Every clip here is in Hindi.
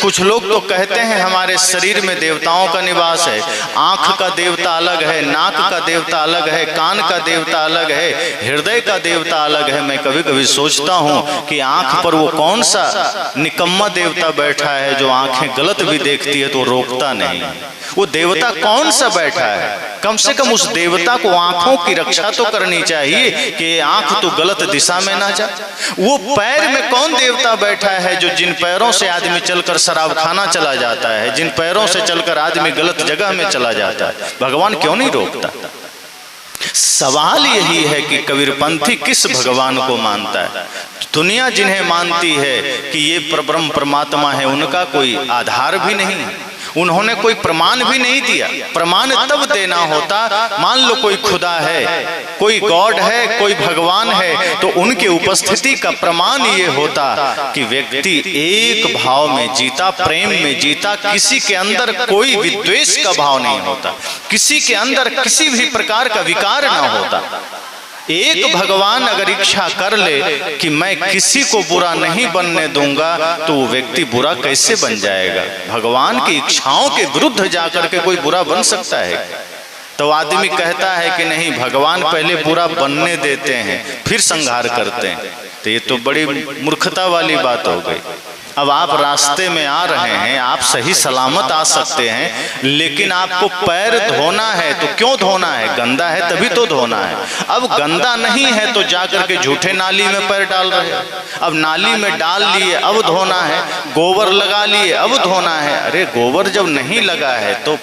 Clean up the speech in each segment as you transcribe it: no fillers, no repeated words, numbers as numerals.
कुछ लोग तो कहते हैं हमारे शरीर में देवताओं का निवास है, आंख का देवता अलग है, नाक का देवता अलग है, कान का देवता अलग है, हृदय का देवता अलग है। मैं कभी कभी सोचता हूँ कि आंख पर वो कौन सा निकम्मा देवता बैठा है जो आंखें गलत भी देखती है तो रोकता नहीं। वो देवता कौन सा बैठा है? कम से कम उस देवता को आंखों की रक्षा तो करनी चाहिए कि आंख तो गलत दिशा में ना जाए। वो पैर में कौन देवता बैठा है जो जिन पैरों से आदमी चलकर शराब खाना चला जाता है, जिन पैरों से चलकर आदमी गलत जगह में चला जाता है, भगवान क्यों नहीं रोकता? सवाल यही है कि कबीरपंथी किस भगवान को मानता है। दुनिया जिन्हें मानती है कि ये परब्रह्म परमात्मा है, उनका कोई आधार भी नहीं है, उन्होंने कोई प्रमाण भी नहीं दिया। प्रमाण तब देना होता, मान लो कोई खुदा है, कोई गॉड है, कोई भगवान है, तो उनके उपस्थिति का प्रमाण ये होता कि व्यक्ति एक भाव में जीता, प्रेम में जीता, किसी के अंदर कोई विद्वेष का भाव नहीं होता, किसी के अंदर किसी भी प्रकार का विकार ना होता। एक भगवान अगर इच्छा कर ले कि मैं किसी को बुरा नहीं बनने दूंगा तो वो व्यक्ति बुरा कैसे बन जाएगा? भगवान की इच्छाओं के विरुद्ध जाकर के कोई बुरा बन सकता है? तो आदमी कहता है कि नहीं, भगवान पहले बुरा बनने देते हैं फिर संहार करते हैं। तो ये तो बड़ी मूर्खता वाली बात हो गई। अब आप रास्ते में आ रहे हैं, आप सही सलामत आ सकते हैं, लेकिन आपको पैर धोना है तो क्यों धोना है? गंदा है तभी तो धोना है। अब गंदा नहीं है तो जाकर के झूठे नाली में पैर डाल रहे हैं। अब नाली में डाल लिए अब धोना है, गोबर लगा लिए अब धोना है। अरे गोबर जब नहीं लगा है तो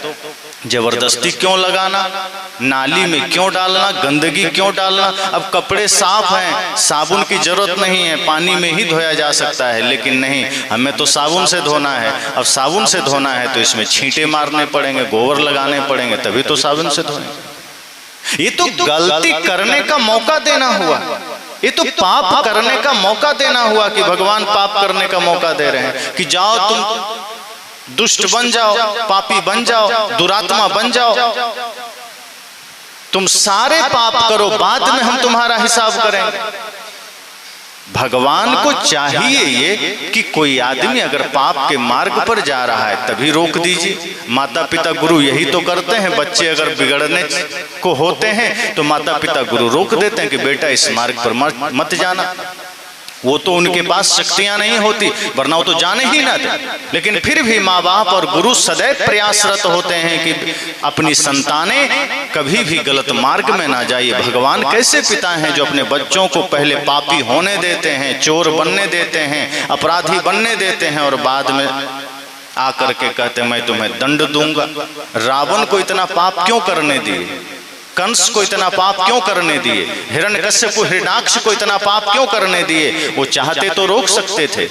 जबरदस्ती क्यों लगाना? नाली में क्यों डालना? गंदगी क्यों डालना? अब कपड़े साफ हैं, साबुन की जरूरत नहीं है, पानी में ही धोया जा सकता है, लेकिन नहीं, हमें तो साबुन से धोना है। अब साबुन से धोना है तो इसमें छींटे मारने पड़ेंगे, गोबर लगाने पड़ेंगे, तभी तो साबुन से धोएंगे। ये तो गलती करने का मौका देना हुआ, ये तो पाप करने का मौका देना हुआ कि भगवान पाप करने का मौका दे रहे हैं कि जाओ तुम दुष्ट बन जाओ, पापी बन जाओ, दुरात्मा बन जाओ, तुम सारे पाप करो, बाद में हम तुम्हारा हिसाब करेंगे। भगवान को चाहिए ये कि कोई आदमी अगर पाप के मार्ग पर जा रहा है तभी रोक दीजिए। माता पिता गुरु यही तो करते हैं। बच्चे अगर बिगड़ने को होते हैं तो माता पिता गुरु रोक देते हैं कि बेटा इस मार्ग पर मत जाना। वो तो उनके पास शक्तियां नहीं होती, वरना वो तो जाने ही ना थे, लेकिन फिर भी माँ बाप और गुरु सदैव प्रयासरत होते हैं कि अपनी संतानें कभी भी गलत मार्ग में ना जाइए। भगवान कैसे पिता हैं जो अपने बच्चों को पहले पापी होने देते हैं, चोर बनने देते हैं, अपराधी बनने देते हैं और बाद में आकर के कहते मैं तुम्हें दंड दूंगा। रावण को इतना पाप क्यों करने दिए? कंस को इतना पाप क्यों करने दिए? हिरण्यकश्यप हिरण्याक्ष को इतना पाप क्यों करने दिए? वो चाहते तो रोक सकते थे।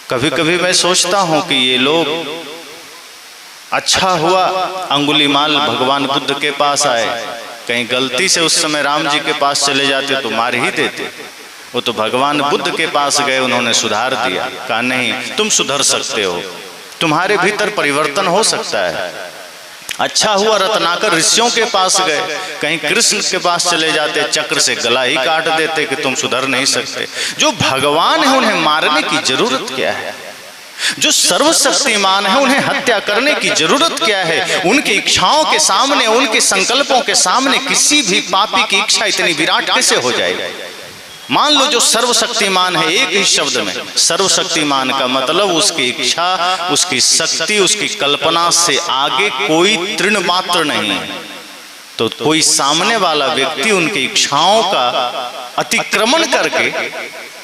कभी कभी मैं सोचता हूं कि ये लोग, अच्छा हुआ अंगुलीमाल भगवान बुद्ध के पास आए, कहीं गलती से उस समय राम जी के पास चले जाते तो मार ही देते। वो तो भगवान बुद्ध के पास गए, उन्होंने सुधार दिया, कहा नहीं तुम सुधर सकते हो, तुम्हारे भीतर परिवर्तन हो सकता है। अच्छा हुआ रत्नाकर ऋषियों के पास गए, कहीं कृष्ण के पास चले जाते चक्र से गला ही काट देते कि तुम सुधर नहीं सकते। जो भगवान है उन्हें मारने की जरूरत क्या है? जो सर्वशक्तिमान है उन्हें हत्या करने की जरूरत क्या है? उनकी इच्छाओं के सामने, उनके संकल्पों के सामने किसी भी पापी की इच्छा इतनी विराट कैसे हो जाएगी? मान लो जो सर्वशक्तिमान है, एक ही शब्द में सर्वशक्तिमान का मतलब उसकी इच्छा, उसकी शक्ति, उसकी कल्पना से आगे कोई तृण मात्र नहीं है। तो कोई सामने वाला व्यक्ति उनकी इच्छाओं का अतिक्रमण करके,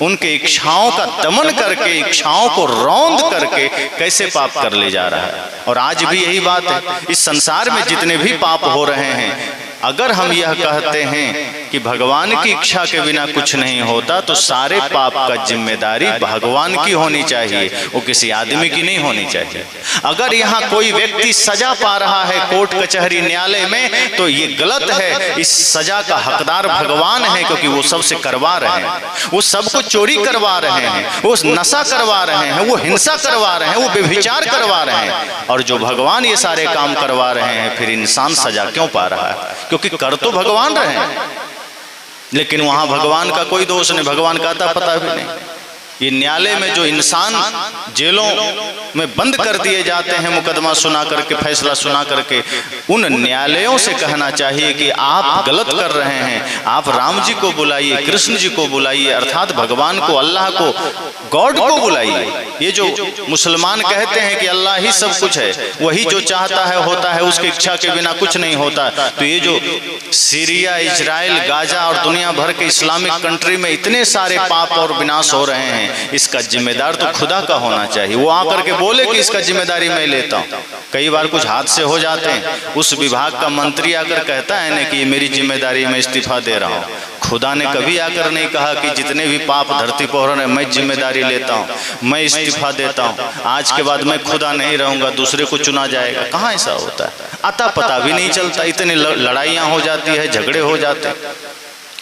उनके इच्छाओं का दमन करके, इच्छाओं को रौंद करके कैसे पाप कर ले जा रहा है। और आज भी यही बात है, इस संसार में जितने भी पाप हो रहे हैं, अगर हम यह कहते हैं कि भगवान की इच्छा के बिना कुछ नहीं होता तो सारे पाप का जिम्मेदारी भगवान की होनी चाहिए, वो किसी आदमी की नहीं होनी चाहिए। अगर यहाँ कोई व्यक्ति सजा पा रहा है कोर्ट कचहरी न्यायालय में तो ये गलत है। इस सजा का हकदार भगवान है, क्योंकि वो सबसे करवा रहे हैं, वो सबको चोरी करवा रहे हैं, वो नशा करवा रहे हैं, वो हिंसा करवा रहे हैं, वो व्यभिचार करवा रहे हैं। और जो भगवान ये सारे काम करवा रहे हैं, फिर इंसान सजा क्यों पा रहा है? क्योंकि कर तो भगवान रहे हैं, लेकिन वहां भगवान का कोई दोष नहीं, भगवान का आता पता भी नहीं। ये न्यायालय में जो इंसान जेलों में बंद कर दिए जाते हैं मुकदमा सुना करके, फैसला सुना करके, उन न्यायालयों से कहना चाहिए कि आप गलत कर रहे हैं, आप राम जी को बुलाइए, कृष्ण जी को बुलाइए, अर्थात भगवान को, अल्लाह को, गॉड को बुलाइए। ये जो मुसलमान कहते हैं कि अल्लाह ही सब कुछ है, वही जो चाहता है होता है, उसकी इच्छा के बिना कुछ नहीं होता, तो ये जो सीरिया, इजराइल, गाजा और दुनिया भर के इस्लामिक कंट्री में इतने सारे पाप और विनाश हो रहे हैं, इसका जिम्मेदार तो खुदा का होना चाहिए। वो आकर के बोले कि इसका जिम्मेदारी मैं लेता हूँ। कई बार कुछ हादसे हो जाते हैं, उस विभाग का मंत्री आकर कहता है ना कि ये मेरी जिम्मेदारी, मैं इस्तीफा दे रहा हूँ। खुदा ने कभी आकर नहीं कहा कि जितने भी पाप धरती पर हो रहे हैं मैं जिम्मेदारी लेता हूँ, मैं इस्तीफा देता हूँ, आज के बाद मैं खुदा नहीं रहूंगा, दूसरे को चुना जाएगा। कहाँ ऐसा होता है? अता पता भी नहीं चलता, इतनी लड़ाइयाँ हो जाती है, झगड़े हो जाते हैं।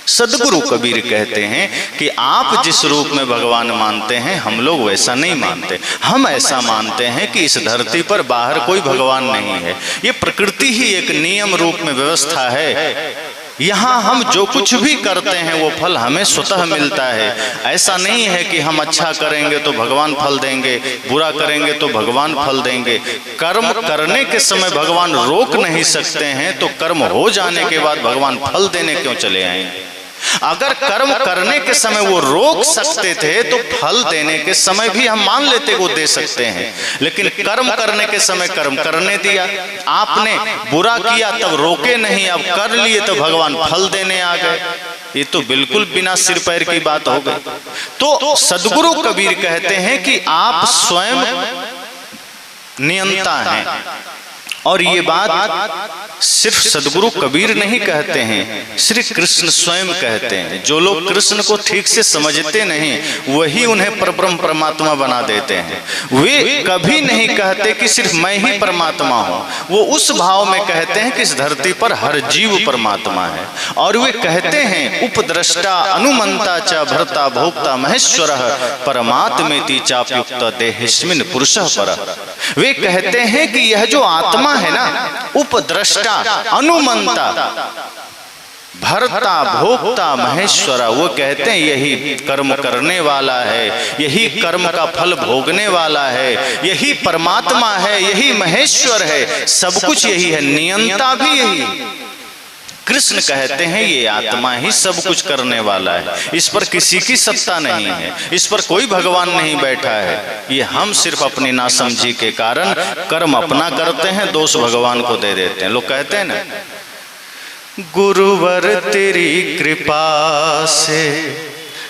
सदगुरु कबीर कहते हैं कि आप जिस रूप में भगवान मानते हैं, हम लोग वैसा नहीं मानते। हम ऐसा मानते हैं कि इस धरती पर बाहर कोई भगवान नहीं है, ये प्रकृति ही एक नियम रूप में व्यवस्था है। यहाँ हम जो कुछ भी करते हैं वो फल हमें स्वतः मिलता है। ऐसा नहीं है कि हम अच्छा करेंगे तो भगवान फल देंगे, बुरा करेंगे तो भगवान फल देंगे। कर्म करने के समय भगवान रोक नहीं सकते हैं, तो कर्म हो जाने के बाद भगवान फल देने क्यों चले आएंगे? अगर कर्म करने के समय वो रोक सकते थे तो फल देने के समय भी हम मान लेते वो दे सकते हैं, लेकिन कर्म करने के समय कर्म करने दिया। आपने बुरा किया तब रोके नहीं, अब कर लिए तो भगवान फल देने आ गए। ये तो बिल्कुल बिना सिर पैर की बात हो गई। तो सदगुरु कबीर कहते हैं कि आप स्वयं नियंता हैं, और ये बात सिर्फ सदगुरु कबीर नहीं कहते हैं, श्री कृष्ण स्वयं कहते हैं। जो लोग कृष्ण को ठीक से समझते नहीं, वही उन्हें परब्रह्म परमात्मा बना देते हैं। वे कभी नहीं कहते कि सिर्फ मैं ही परमात्मा हूँ, वो उस भाव में कहते हैं कि इस धरती पर हर जीव परमात्मा है। और वे कहते हैं उपद्रष्टा अनुमंता च भर्ता भोक्ता महेश्वरः परमात्मेति चाप्युक्त देहेस्मिन् पुरुषः परः। वे कहते हैं कि यह जो आत्मा है ना, उपद्रष्टा, अनुमंता, भर्ता, भोक्ता, महेश्वरा, वो कहते हैं यही कर्म करने वाला है, यही कर्म का फल भोगने वाला है, यही परमात्मा है, यही महेश्वर है, सब कुछ यही है, नियंता भी यही। कृष्ण कहते हैं ये आत्मा ही सब कुछ करने वाला है, इस पर किसी की सत्ता नहीं है, इस पर कोई भगवान नहीं बैठा है। ये हम सिर्फ अपनी नासमझी के कारण कर्म अपना करते हैं, दोष भगवान को दे देते हैं। लोग कहते हैं ना, गुरुवर तेरी कृपा से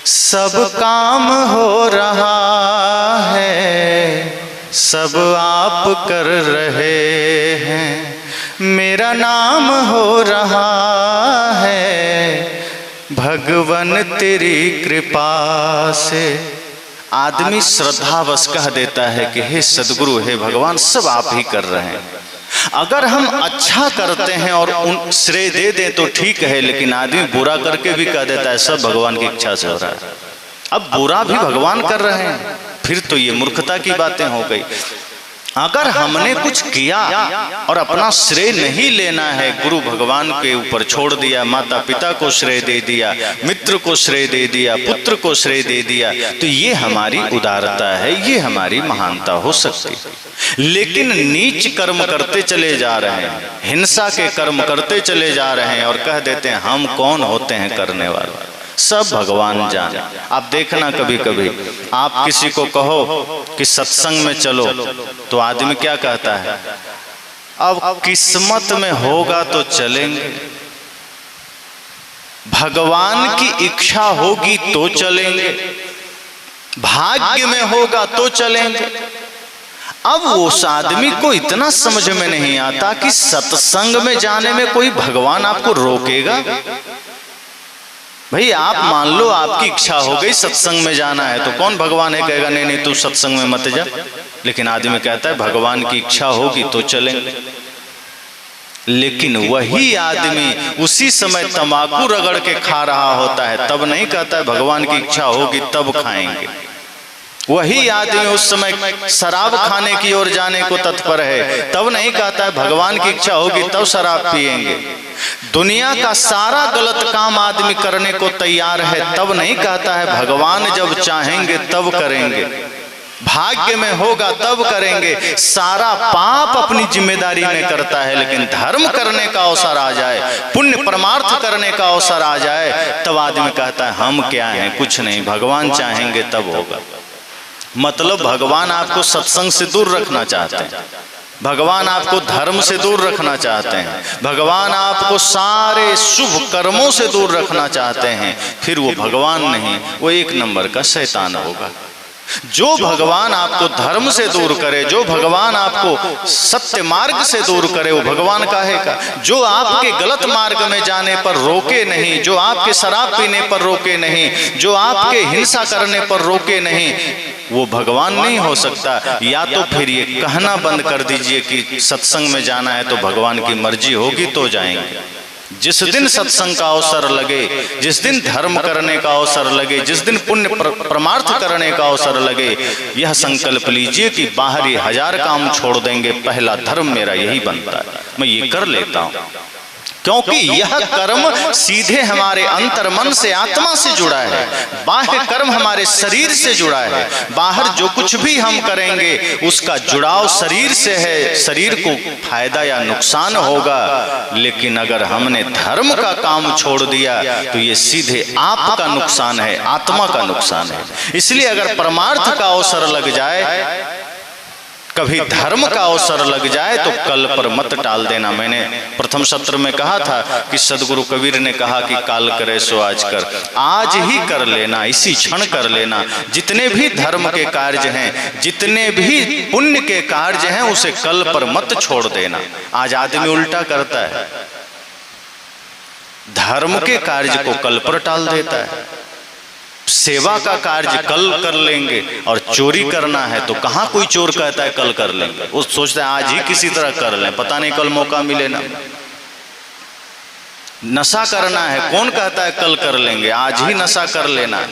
सब काम हो रहा है, सब आप कर रहे हैं, मेरा नाम हो रहा है, भगवन तेरी कृपा से। आदमी श्रद्धावश कह देता है कि हे सदगुरु, हे भगवान, सब आप ही कर रहे हैं। अगर हम अच्छा करते हैं और उन श्रेय दे दें तो ठीक है, लेकिन आदमी बुरा करके भी कह देता है सब भगवान की इच्छा से हो रहा है। अब बुरा भी भगवान कर रहे हैं, फिर तो ये मूर्खता की बातें हो गई। अगर हमने कुछ किया और अपना श्रेय नहीं लेना है, गुरु भगवान के ऊपर छोड़ दिया, माता पिता को श्रेय दे दिया, मित्र को श्रेय दे दिया, पुत्र को श्रेय दे दिया, तो ये हमारी उदारता है, ये हमारी महानता हो सकती है। लेकिन नीच कर्म करते चले जा रहे हैं, हिंसा के कर्म करते चले जा रहे हैं और कह देते हैं हम कौन होते हैं करने वाले, सब भगवान जाने। आप देखना कभी कभी आप किसी को कहो कि सत्संग में चलो, तो आदमी क्या कहता है, अब किस्मत में होगा तो चलेंगे, भगवान की इच्छा होगी तो चलेंगे, भाग्य में होगा तो चलेंगे। अब उस आदमी को इतना समझ में नहीं आता कि सत्संग में जाने में कोई भगवान आपको रोकेगा। भाई आप मान लो आपकी इच्छा हो गई सत्संग में जाना है, तो कौन भगवान है कहेगा नहीं नहीं तू सत्संग में मत जा। लेकिन आदमी कहता है भगवान की इच्छा होगी तो चलेंगे। लेकिन वही आदमी उसी समय तंबाकू रगड़ के खा रहा होता है, तब नहीं कहता है भगवान की इच्छा होगी तब खाएंगे। वही आदमी उस समय शराब खाने की ओर जाने को तत्पर है, तब नहीं कहता है भगवान की इच्छा होगी तब शराब पिएंगे। दुनिया का सारा गलत काम आदमी करने को तैयार है, तब नहीं कहता है भगवान जब चाहेंगे तब करेंगे, भाग्य में होगा तब करेंगे। सारा पाप अपनी जिम्मेदारी में करता है, लेकिन धर्म करने का अवसर आ जाए, पुण्य परमार्थ करने का अवसर आ जाए, तब आदमी कहता है हम क्या हैं, कुछ नहीं, भगवान चाहेंगे तब होगा। मतलब भगवान आपको सत्संग से दूर रखना चाहते हैं, भगवान आपको धर्म से दूर रखना चाहते हैं, भगवान आपको सारे शुभ कर्मों से दूर रखना चाहते हैं, फिर वो भगवान नहीं, वो एक नंबर का शैतान होगा। जो भगवान आपको धर्म से दूर करे, जो भगवान आपको सत्य मार्ग से दूर करे, वो भगवान काहेगा। जो आपके गलत मार्ग में जाने पर रोके नहीं, जो आपके शराब पीने पर रोके नहीं, जो आपके हिंसा करने पर रोके नहीं, वो भगवान नहीं हो सकता। या तो फिर ये कहना बंद कर दीजिए कि सत्संग में जाना है तो भगवान की मर्जी होगी तो जाएंगे। जिस दिन सत्संग का अवसर लगे, जिस दिन धर्म करने का अवसर लगे, जिस दिन पुण्य परमार्थ करने का अवसर लगे, यह संकल्प लीजिए कि बाहरी 1000 काम छोड़ देंगे, पहला धर्म मेरा यही बनता है, मैं ये कर लेता हूँ। क्योंकि यह कर्म सीधे हमारे अंतर मन से, आत्मा से जुड़ा है। बाह्य कर्म हमारे शरीर से जुड़ा है। बाहर जो कुछ भी हम करेंगे उसका जुड़ाव शरीर से है, शरीर को फायदा या नुकसान होगा। लेकिन अगर हमने धर्म का काम छोड़ दिया तो ये सीधे आपका नुकसान है, आत्मा का नुकसान है। इसलिए अगर परमार्थ का अवसर लग जाए, कभी धर्म का अवसर लग जाए, तो कल पर मत टाल देना। मैंने प्रथम सत्र में कहा था कि सदगुरु कबीर ने कहा कि काल करे सो आज कर, आज ही कर लेना, इसी क्षण कर लेना। जितने भी धर्म के कार्य हैं, जितने भी पुण्य के कार्य हैं, उसे कल पर मत छोड़ देना। आज आदमी उल्टा करता है, धर्म के कार्य को कल पर टाल देता है। सेवा का कार्य कल कर लेंगे, और चोरी करना है तो कहाँ कोई चोर कहता है कल कर लेंगे, वो सोचता है आज ही किसी तरह कर लें, पता नहीं कल मौका मिले ना। नशा करना है, कौन कहता है कल कर लेंगे, आज ही नशा कर लेना।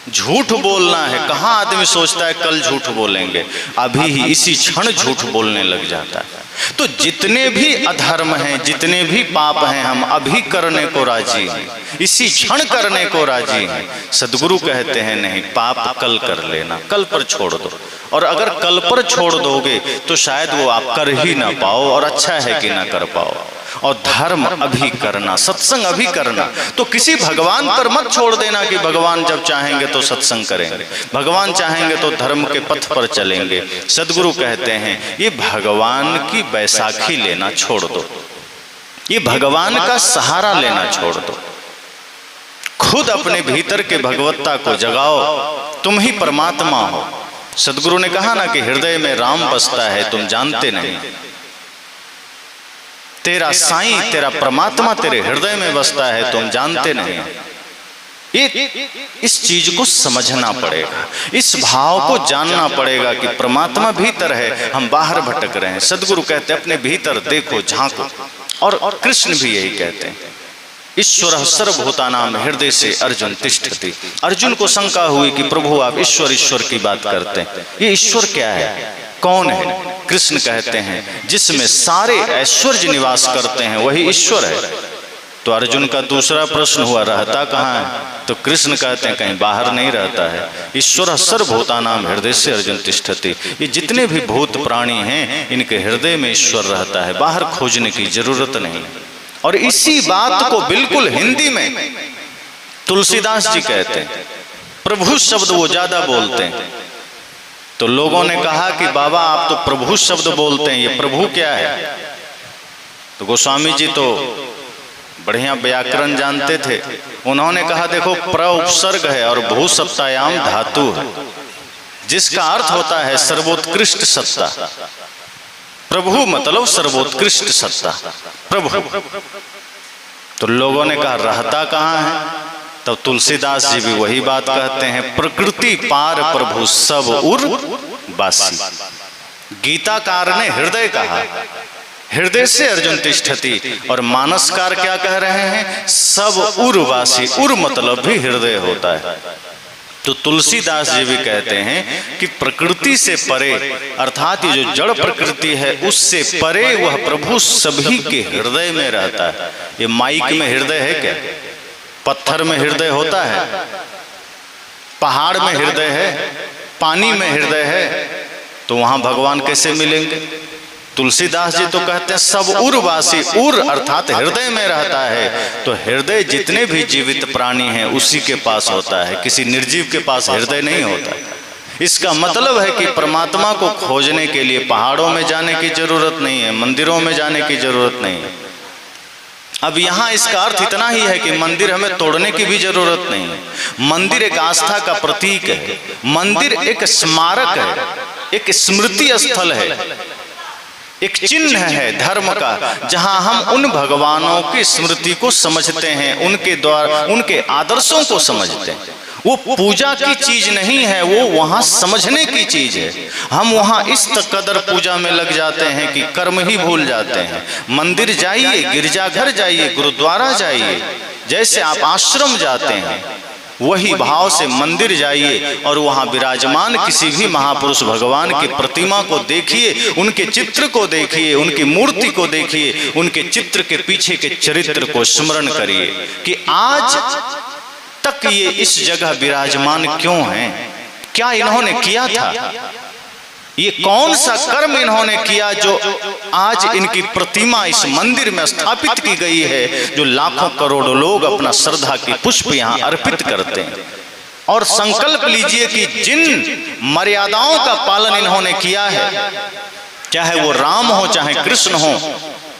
झूठ बोलना है, कहाँ आदमी सोचता है कल झूठ बोलेंगे, अभी ही इसी क्षण झूठ बोलने लग जाता है। तो जितने भी अधर्म हैं, जितने भी पाप हैं, हम अभी करने को राजी हैं, इसी क्षण करने को राजी हैं। सदगुरु कहते हैं नहीं, पाप कल कर लेना, कल पर छोड़ दो। और अगर कल पर छोड़ दोगे तो शायद वो आप कर ही ना पाओ, और अच्छा है कि ना कर पाओ। और धर्म अभी करना, सत्संग अभी करना। तो किसी भगवान पर मत छोड़ देना कि भगवान जब चाहेंगे तो सत्संग करेंगे, भगवान चाहेंगे तो धर्म के पथ पर चलेंगे। सदगुरु कहते हैं ये भगवान की बैसाखी लेना छोड़ दो, ये भगवान का सहारा लेना छोड़ दो। खुद अपने भीतर के भगवत्ता को जगाओ, तुम ही परमात्मा हो। सदगुरु ने कहा ना कि हृदय में राम बसता है, तुम जानते नहीं। तेरा साईं, तेरा परमात्मा तेरे हृदय में बसता है, तुम जानते नहीं। इस चीज को समझना पड़ेगा, इस भाव को जानना पड़ेगा कि परमात्मा भीतर है, हम बाहर भटक रहे हैं। सदगुरु कहते हैं अपने भीतर देखो, झांको। और कृष्ण भी यही कहते हैं, ईश्वर सर्वभूतानां हृदय से अर्जुन तिष्ठति। अर्जुन को शंका हुई कि प्रभु आप ईश्वर ईश्वर की बात करते हैं, ये ईश्वर क्या है, कौन है? कृष्ण कहते हैं जिसमें सारे ऐश्वर्य निवास करते हैं वही ईश्वर है। तो अर्जुन का दूसरा प्रश्न हुआ, रहता कहाँ है? तो कृष्ण कहते हैं कहीं बाहर नहीं रहता है। ईश्वर सर्वभूतानां हृदय से अर्जुन तिष्ठति। ये जितने भी भूत प्राणी हैं, इनके हृदय में ईश्वर रहता है, बाहर खोजने की जरूरत नहीं। और इसी बात को बिल्कुल हिंदी में तुलसीदास जी कहते हैं। प्रभु शब्द वो ज्यादा बोलते हैं। तो लोगों ने कहा कि बाबा आप तो प्रभु शब्द बोलते हैं, ये प्रभु क्या है? तो गोस्वामी जी तो बढ़िया व्याकरण जानते थे। उन्होंने कहा देखो, प्र उपसर्ग है और भू सत्तायाम धातु है, जिसका अर्थ होता है सर्वोत्कृष्ट सत्ता। प्रभु मतलब सर्वोत्कृष्ट सत्ता, प्रभु। तो लोगों ने कहा रहता कहाँ है? तब तुलसीदास जी भी वही बात कहते हैं, प्रकृति पार प्रभु सब उर बासी। गीताकार ने हृदय कहा, हृदय से अर्जुन तिष्ठति। और मानसकार क्या कह रहे हैं? सब उर्वासी। उर मतलब भी हृदय होता है। तो तुलसीदास जी भी कहते हैं कि प्रकृति से परे, अर्थात ये जो जड़ प्रकृति है उससे परे वह प्रभु सभी के हृदय में रहता है। ये माइक में हृदय है क्या? पत्थर में हृदय होता है? पहाड़ में हृदय है? पानी में हृदय है? तो वहां भगवान कैसे मिलेंगे? तुलसीदास जी तो कहते हैं सब उर्वासी, उर अर्थात हृदय में रहता है। तो हृदय जितने भी जीवित प्राणी हैं उसी के पास होता है, किसी निर्जीव के पास हृदय नहीं होता। इसका मतलब है कि परमात्मा को खोजने के लिए पहाड़ों में जाने की जरूरत नहीं है, मंदिरों में जाने की जरूरत नहीं है। अब यहाँ इसका अर्थ इतना ही है कि मंदिर हमें तोड़ने की भी जरूरत नहीं है। मंदिर एक आस्था का प्रतीक है, मंदिर एक स्मारक है, एक स्मृति स्थल है, एक चिन्ह है धर्म का, जहां हम उन भगवानों की स्मृति को समझते हैं, उनके द्वारा उनके आदर्शों को समझते हैं। वो पूजा की चीज नहीं है, वो वहां समझने की चीज है। हम वहां इस कदर पूजा में लग जाते हैं कि कर्म ही भूल जाते हैं। मंदिर जाइए, गिरजाघर जाइए, गुरुद्वारा जाइए, जैसे आप आश्रम जाते हैं वही भाव से मंदिर जाइए और वहां विराजमान किसी भी महापुरुष भगवान की प्रतिमा को देखिए, उनके चित्र को देखिए, उनकी मूर्ति को देखिए, उनके चित्र के पीछे के चरित्र को स्मरण करिए कि आज तक ये इस जगह विराजमान क्यों हैं, क्या इन्होंने किया था, ये कौन सा कर्म इन्होंने किया जो आज इनकी प्रतिमा इस मंदिर में स्थापित की गई है, जो लाखों करोड़ों लोग अपना श्रद्धा की पुष्प यहाँ अर्पित करते हैं। और संकल्प लीजिए कि जिन मर्यादाओं का पालन इन्होंने किया है, चाहे वो राम हो, चाहे कृष्ण हो,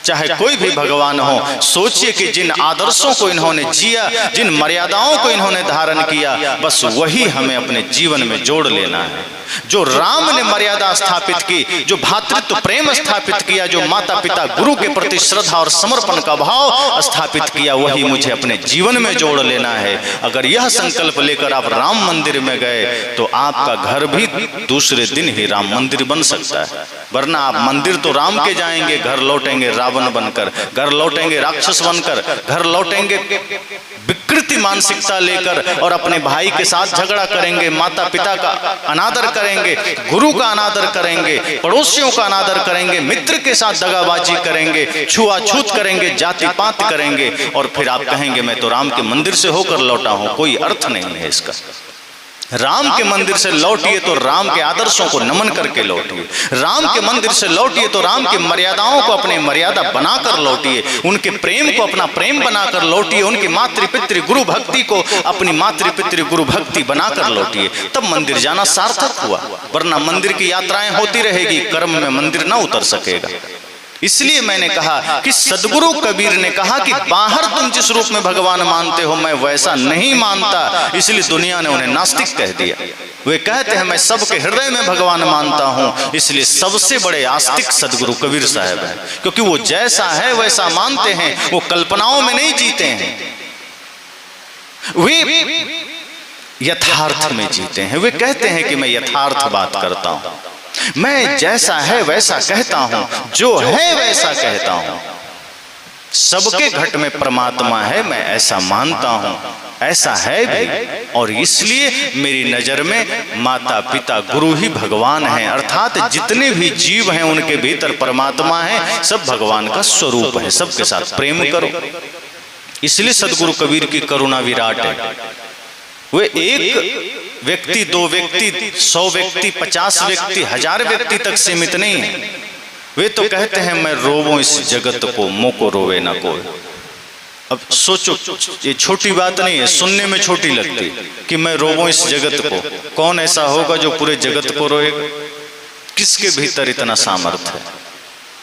चाहे कोई भी भगवान हो, सोचिए कि जिन आदर्शों को इन्होंने जिया, जिन मर्यादाओं को इन्होंने धारण किया, बस वही हमें अपने जीवन में जोड़ लेना है। जो राम ने मर्यादा स्थापित की, जो भातृत्व प्रेम स्थापित किया, जो माता पिता गुरु के प्रति श्रद्धा और समर्पण का भाव स्थापित किया, वही मुझे अपने जीवन में जोड़ लेना है। अगर यह संकल्प लेकर आप राम मंदिर में गए तो आपका घर भी दूसरे दिन ही राम मंदिर बन सकता है। वरना आप मंदिर तो राम के जाएंगे, घर लौटेंगे रावण बनकर, घर लौटेंगे राक्षस बनकर, घर लौटेंगे विकृति मानसिकता लेकर और अपने भाई के साथ झगड़ा करेंगे, माता पिता का अनादर करेंगे, गुरु का अनादर करेंगे, पड़ोसियों का अनादर करेंगे, मित्र के साथ दगाबाजी करेंगे, छुआछूत करेंगे, जाति पात करेंगे और फिर आप कहेंगे मैं तो राम के मंदिर से होकर लौटा हूं। कोई अर्थ नहीं है इसका। राम के मंदिर से लौटिए तो राम के आदर्शों को नमन करके लौटिए, राम के मंदिर से लौटिए तो राम की मर्यादाओं को अपने मर्यादा बनाकर लौटिए, उनके प्रेम को अपना प्रेम बनाकर लौटिए, उनकी मातृपितृ गुरु भक्ति को अपनी मातृपितृ गुरु भक्ति बनाकर लौटिए, तब मंदिर जाना सार्थक हुआ। वरना मंदिर की यात्राएं होती रहेगी, कर्म में मंदिर ना उतर सकेगा। इसलिए मैंने कहा कि सदगुरु कबीर ने कहा कि बाहर तुम जिस रूप में भगवान मानते हो मैं वैसा नहीं मानता, इसलिए दुनिया ने उन्हें नास्तिक कह दिया। वे कहते हैं मैं सबके हृदय में भगवान मानता हूं, इसलिए सबसे बड़े आस्तिक सदगुरु कबीर साहब हैं, क्योंकि वो जैसा है वैसा मानते हैं, वो कल्पनाओं में नहीं जीते हैं, वे यथार्थ में जीते हैं। वे कहते हैं कि मैं यथार्थ बात करता हूं, मैं जैसा है वैसा कहता हूं, जो है वैसा कहता हूं, सबके घट में परमात्मा है, मैं ऐसा मानता हूं, ऐसा है भी। और इसलिए मेरी नजर में माता पिता गुरु ही भगवान हैं, अर्थात जितने भी जीव हैं उनके भीतर परमात्मा है, सब भगवान का स्वरूप है, सबके साथ प्रेम करो। इसलिए सदगुरु कबीर की करुणा विराट है। वे एक व्यक्ति, दो व्यक्ति, 100 व्यक्ति, 50 व्यक्ति, 1000 व्यक्ति तक सीमित नहीं है। वे तो कहते हैं मैं रोवूं इस जगत को, मोको रोवे ना कोई। अब सोचो, ये छोटी बात नहीं है, सुनने में छोटी लगती कि मैं रोवूं इस जगत को। कौन ऐसा होगा जो पूरे जगत को रोएगा? किसके भीतर इतना सामर्थ्य है?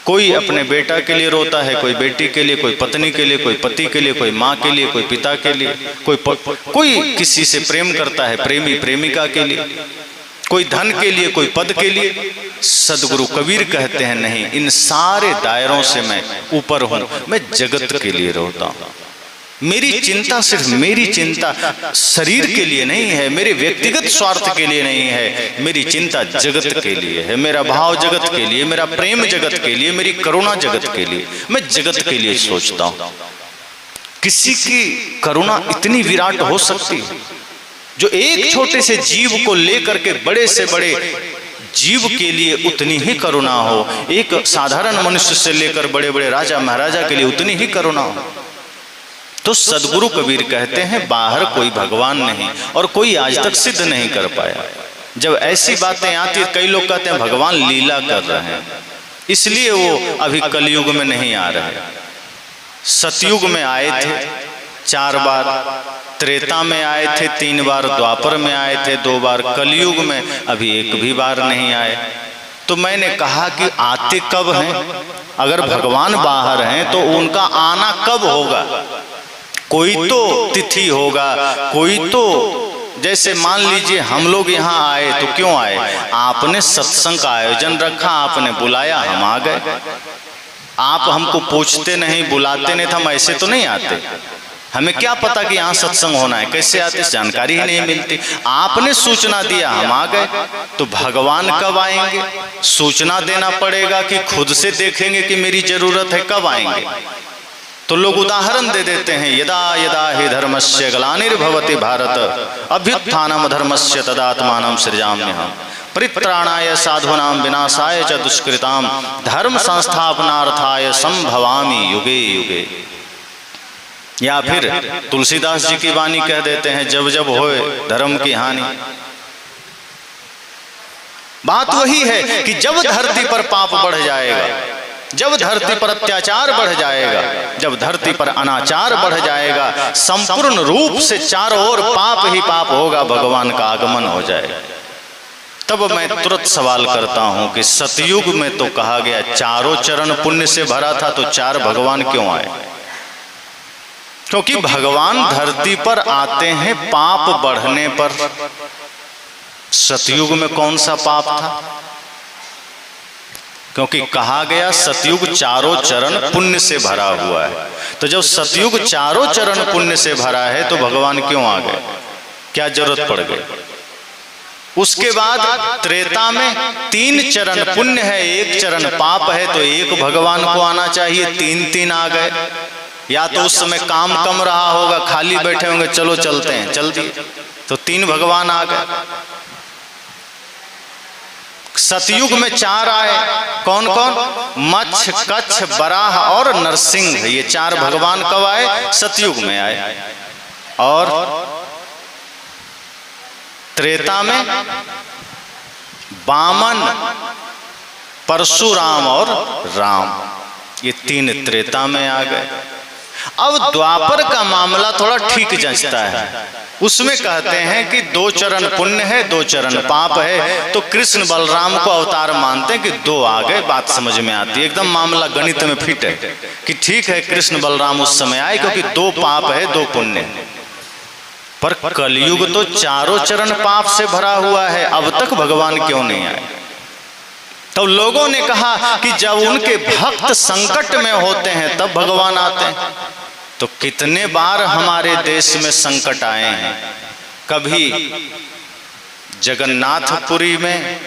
कोई अपने बेटा के लिए रोता है, कोई बेटी के लिए, कोई पत्नी के लिए, कोई पति के लिए, कोई माँ के लिए, कोई पिता के लिए, कोई किसी से प्रेम करता है, प्रेमी प्रेमिका के लिए, कोई धन के लिए, कोई पद के लिए। सदगुरु कबीर कहते हैं नहीं, इन सारे दायरों से मैं ऊपर हूं, मैं जगत के लिए रोता हूं। मेरी चिंता सिर्फ मेरी चिंता शरीर के लिए नहीं है, मेरे व्यक्तिगत स्वार्थ के लिए नहीं है, मेरी चिंता जगत के लिए है, मेरा भाव जगत के लिए, मेरा प्रेम जगत के लिए, मेरी करुणा जगत के लिए, मैं जगत के लिए सोचता हूं। किसी की करुणा इतनी विराट हो सकती है, जो एक छोटे से जीव को लेकर के बड़े से बड़े जीव के लिए उतनी ही करुणा हो, एक साधारण मनुष्य से लेकर बड़े बड़े राजा महाराजा के लिए उतनी ही करुणा हो। तो सदगुरु कबीर कहते हैं बाहर कोई भगवान नहीं और कोई आज तक सिद्ध नहीं कर पाया। जब ऐसी बातें आती, कई लोग कहते हैं भगवान लीला कर रहे हैं इसलिए वो अभी कलयुग में नहीं आ रहे। सतयुग में आए थे 4 बार, त्रेता में आए थे 3 बार, द्वापर में आए थे 2 बार, कलयुग में अभी एक भी बार नहीं आए। तो मैंने कहा कि आते कब हैं? अगर भगवान बाहर हैं तो उनका आना कब होगा? कोई तो तिथि होगा, कोई तो, जैसे मान लीजिए हम लोग यहाँ आए तो क्यों आए? आपने सत्संग का आयोजन रखा, आपने बुलाया, हम आ गए। आप हमको पूछते नहीं, बुलाते नहीं, तो हम ऐसे तो नहीं आते। हमें क्या पता कि यहाँ सत्संग होना है, कैसे आते, जानकारी ही नहीं मिलती। आपने सूचना दिया, हम आ गए। तो भगवान कब आएंगे? सूचना देना पड़ेगा कि खुद से देखेंगे कि मेरी जरूरत है, कब आएंगे? तो लोग उदाहरण दे देते हैं, यदा यदा हि धर्मस्य ग्लानिर्भवति भारत अभ्युत्थानम धर्मस्य तदात्मानं सृजाम्यहम् परित्राणाय साधूनां विनाशाय च दुष्कृतां धर्म संस्थापनार्थाय संभवामि युगे युगे। या फिर तुलसीदास जी की वाणी कह देते हैं, जब जब होए धर्म की हानि। बात वही है कि जब धरती पर पाप बढ़ जाएगा, जब धरती पर अत्याचार बढ़ जाएगा, जब धरती पर अनाचार बढ़ जाएगा, संपूर्ण रूप से चारों ओर पाप ही पाप होगा, भगवान का आगमन हो जाएगा। तब मैं तुरंत सवाल करता हूं कि सतयुग में तो कहा गया चारों चरण पुण्य से भरा था, तो 4 भगवान क्यों आए? क्योंकि भगवान धरती पर आते हैं पाप बढ़ने पर। सतयुग में कौन सा पाप था? क्योंकि कहा गया सतयुग चारों चरण पुण्य से भरा हुआ है। तो जब सतयुग चारों चरण पुण्य से भरा है तो भगवान क्यों आ गए? क्या जरूरत पड़ गई? उसके बाद त्रेता में 3 चरण पुण्य है, 1 चरण पाप है, तो 1 भगवान को आना चाहिए, 3 आ गए। या तो उस समय काम कम रहा होगा, खाली बैठे होंगे, चलो चलते हैं, चल दिए, तो 3 भगवान आ गए। सतयुग में 4 आए, कौन कौन? मच्छ, कच्छ, बराह और नरसिंह। ये 4 भगवान कब आए? सतयुग में आए। और त्रेता में वामन, परशुराम और राम, ये 3 त्रेता में आ गए। अब द्वापर का मामला थोड़ा ठीक जचता है। उसमें कहते हैं कि 2 चरण पुण्य है, 2 चरण पाप है, तो कृष्ण बलराम को अवतार मानते हैं कि 2 आ गए, बात समझ में आती है। एकदम मामला गणित में फिट है कि ठीक है कृष्ण बलराम उस समय आए, क्योंकि 2 पाप है, 2 पुण्य है। पर कलयुग तो चारों चरण पाप से भरा हुआ है, अब तक भगवान क्यों नहीं आए? तो लोगों ने कहा कि जब उनके भक्त संकट में होते हैं तब भगवान आते हैं। तो कितने बार हमारे देश में संकट आए हैं, कभी जगन्नाथपुरी में,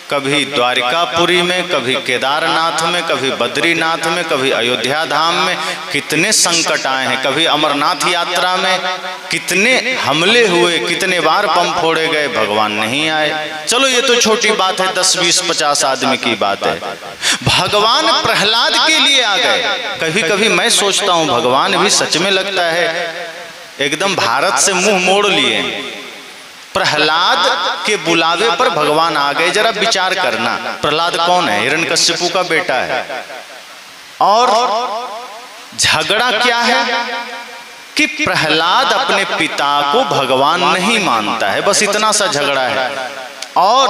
कभी द्वारिकापुरी में, कभी केदारनाथ में, कभी बद्रीनाथ में, कभी अयोध्या धाम में कितने संकट आए हैं। कभी अमरनाथ यात्रा में कितने हमले हुए, कितने बार बम फोड़े गए, भगवान नहीं आए। चलो ये तो छोटी बात है, 10, 20, 50 आदमी की बात है। भगवान प्रहलाद के लिए आ गए। कभी कभी मैं सोचता हूँ भगवान भी सच में लगता है एकदम भारत से मुंह मोड़ लिए। प्रहलाद के बुलावे पर भगवान आ गए। जरा विचार करना, प्रहलाद कौन है? हिरण्यकश्यपु का बेटा है। और झगड़ा क्या है कि प्रहलाद अपने पिता को भगवान नहीं मानता है, बस इतना सा झगड़ा है। और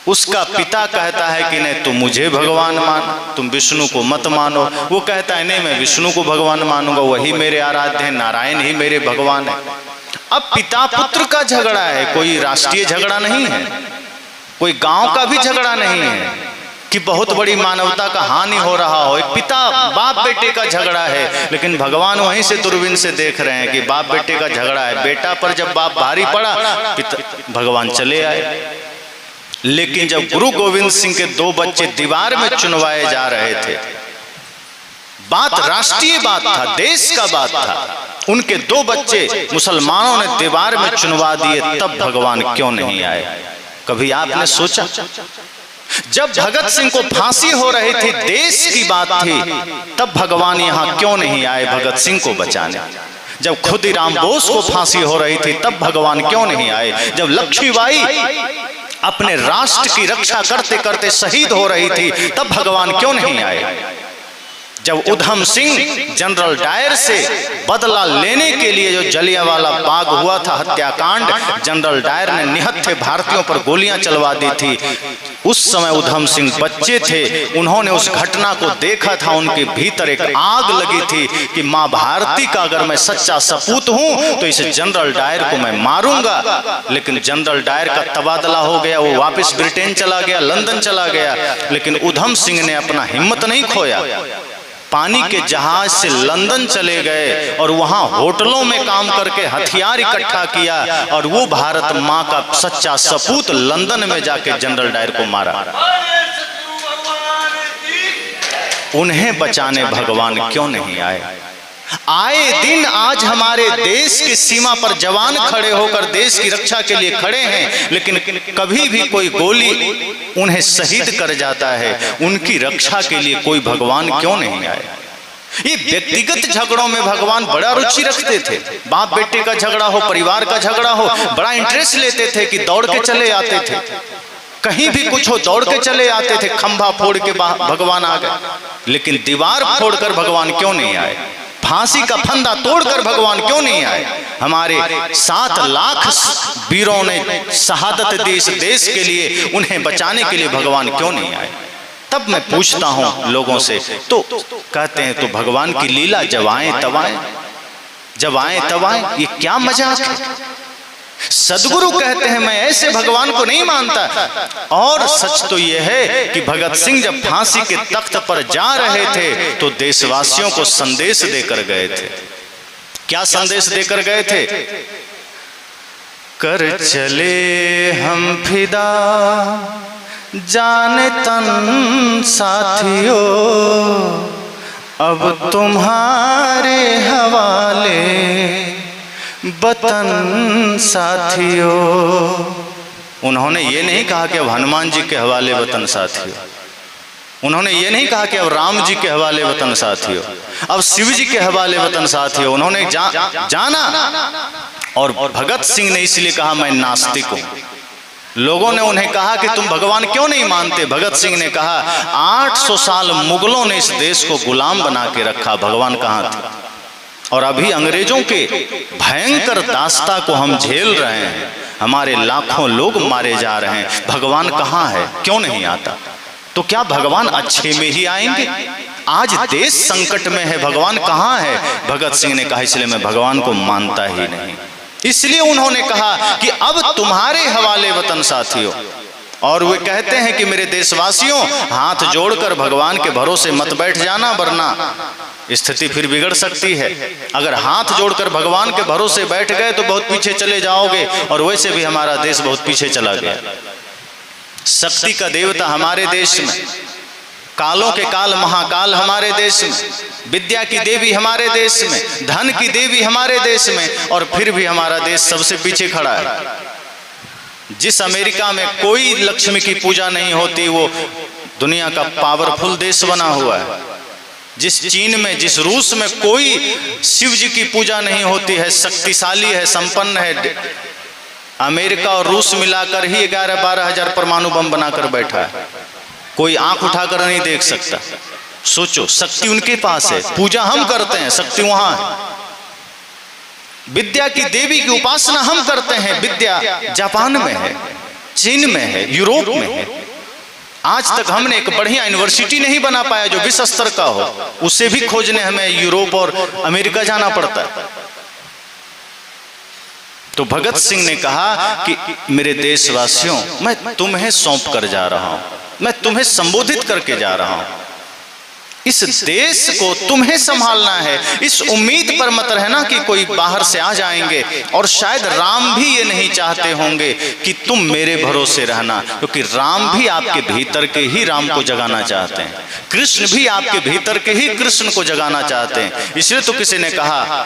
उसका पिता कहता है कि नहीं तुम मुझे भगवान मान, तुम विष्णु को मत मानो। वो कहता है नहीं मैं विष्णु को भगवान मानूंगा, वही मेरे आराध्य हैं, नारायण ही मेरे भगवान है। अब पिता पुत्र का झगड़ा है, कोई राष्ट्रीय झगड़ा नहीं है, कोई गांव का भी झगड़ा नहीं है कि बहुत बड़ी मानवता का हानि हो रहा हो। एक पिता बाप बेटे का झगड़ा है, लेकिन भगवान वहीं से दूरबीन से देख रहे हैं कि बाप बेटे का झगड़ा है। बेटा पर जब बाप भारी पड़ा, भगवान चले आए। लेकिन जब गुरु गोविंद सिंह के 2 बच्चे दीवार में चुनवाए जा रहे थे, बात राष्ट्रीय बात था, देश का बात था, उनके 2 बच्चे मुसलमानों ने दीवार में चुनवा दिए, तब भगवान क्यों नहीं आए? कभी आपने सोचा? जब भगत सिंह को फांसी हो रही थी, देश की बात थी, तब भगवान यहाँ क्यों नहीं आए भगत सिंह को बचाने? जब खुदीराम बोस को फांसी हो रही थी, तब भगवान क्यों नहीं आए? जब लक्ष्मीबाई अपने राष्ट्र की रक्षा करते करते शहीद हो रही थी, तब भगवान क्यों नहीं आए? जब उधम सिंह जनरल डायर से बदला लेने के लिए जो जलियांवाला बाग हुआ था हत्याकांड, जनरल डायर ने निहत्थे भारतीयों पर गोलियां चलवा दी थी, उस समय उधम सिंह बच्चे थे, उन्होंने उस घटना को देखा था, उनके भीतर एक आग लगी थी कि मां भारती का अगर मैं सच्चा सपूत हूं तो इस जनरल डायर को मैं मारूंगा। लेकिन जनरल डायर का तबादला हो गया, वो वापस ब्रिटेन चला गया, लंदन चला गया, लेकिन उधम सिंह ने अपना हिम्मत नहीं खोया, पानी के जहाज से लंदन चले गए और वहां होटलों में काम करके हथियार इकट्ठा किया और वो भारत मां का सच्चा सपूत लंदन में जाके जनरल डायर को मारा। उन्हें बचाने भगवान क्यों नहीं आए? आए दिन आज हमारे देश की सीमा पर जवान खड़े होकर देश की रक्षा के लिए खड़े हैं, लेकिन कभी भी कोई गोली उन्हें शहीद कर जाता है, उनकी रक्षा के लिए कोई भगवान क्यों नहीं आए? ये व्यक्तिगत झगड़ों में भगवान बड़ा रुचि रखते थे, बाप बेटे का झगड़ा हो, परिवार का झगड़ा हो, बड़ा इंटरेस्ट लेते थे कि दौड़ के चले आते थे, कहीं भी कुछ हो दौड़ के चले आते थे, खंभा फोड़ के भगवान आ गए। लेकिन दीवार फोड़कर भगवान क्यों नहीं आए? फांसी का फंदा तोड़कर भगवान क्यों नहीं आए? हमारे 7 लाख वीरों ने शहादत दी इस देश के लिए, उन्हें बचाने के लिए भगवान क्यों नहीं आए? तब मैं पूछता हूं लोगों से, तो कहते हैं तो भगवान की लीला जब आए तब आए, जब आए तब आए, ये क्या मजाक है? सदगुरु कहते हैं मैं ऐसे भगवान को नहीं मानता। और सच तो यह है कि भगत सिंह जब फांसी के तख्त पर जा रहे थे तो देशवासियों को संदेश देकर गए थे। क्या संदेश देकर गए थे? कर चले हम फिदा जाने तन साथियों, अब तुम्हारे हवाले वतन साथियों। उन्होंने ये नहीं कहा कि अब हनुमान जी के हवाले वतन साथियों, उन्होंने ये नहीं कहा कि अब राम जी के हवाले वतन साथियों, अब शिव जी के हवाले वतन साथियों। उन्होंने जाना, और भगत सिंह ने इसलिए कहा मैं नास्तिक हूं। लोगों ने उन्हें कहा कि तुम भगवान क्यों नहीं मानते? भगत सिंह ने कहा 800 साल मुगलों ने इस देश को गुलाम बना के रखा, भगवान कहाँ थे? और अभी अंग्रेजों के भयंकर दास्ता को हम झेल रहे हैं, हमारे लाखों लोग मारे जा रहे हैं, भगवान कहाँ है? क्यों नहीं आता? तो क्या भगवान अच्छे में ही आएंगे? आज देश संकट में है, भगवान कहाँ है? भगत सिंह ने कहा इसलिए मैं भगवान को मानता ही नहीं। इसलिए उन्होंने कहा कि अब तुम्हारे हवाले वतन साथियों। और वे कहते हैं कि मेरे देशवासियों, हाथ जोड़कर भगवान के भरोसे मत बैठ जाना, वरना स्थिति फिर बिगड़ सकती है। अगर हाथ जोड़कर भगवान के भरोसे बैठ गए तो बहुत पीछे चले जाओगे, और वैसे भी हमारा देश बहुत पीछे चला गया। शक्ति का देवता हमारे देश में, कालों के काल महाकाल हमारे देश में, विद्या की देवी हमारे देश में, धन की देवी हमारे देश में, और फिर भी हमारा देश सबसे पीछे खड़ा है। जिस अमेरिका में कोई लक्ष्मी की पूजा नहीं होती, वो दुनिया का पावरफुल देश बना हुआ है। जिस चीन में, जिस रूस में कोई शिव जी की पूजा नहीं होती है, शक्तिशाली है, संपन्न है, अमेरिका और रूस मिलाकर ही 11-12 हजार परमाणु बम बनाकर बैठा है, कोई आंख उठाकर नहीं देख सकता। सोचो, शक्ति उनके पास है, पूजा हम करते हैं, शक्ति वहां है। विद्या की देवी की उपासना हम करते हैं, विद्या जापान में है, चीन में है, यूरोप में है। आज तक हमने एक बढ़िया यूनिवर्सिटी नहीं बना पाया जो विश्व स्तर का हो, उसे भी खोजने हमें यूरोप और अमेरिका जाना पड़ता है। तो भगत सिंह ने कहा कि मेरे देशवासियों, मैं तुम्हें सौंप कर जा रहा हूं, मैं तुम्हें संबोधित करके जा रहा हूं, इस देश को तुम्हें संभालना है। इस उम्मीद पर मत रहना कि कोई बाहर से आ जाएंगे, और शायद राम भी ये नहीं चाहते होंगे कि तुम मेरे भरोसे रहना, क्योंकि राम भी आपके भीतर के ही राम को जगाना चाहते हैं, कृष्ण भी आपके भीतर के ही कृष्ण को जगाना चाहते हैं। इसलिए तो किसी ने कहा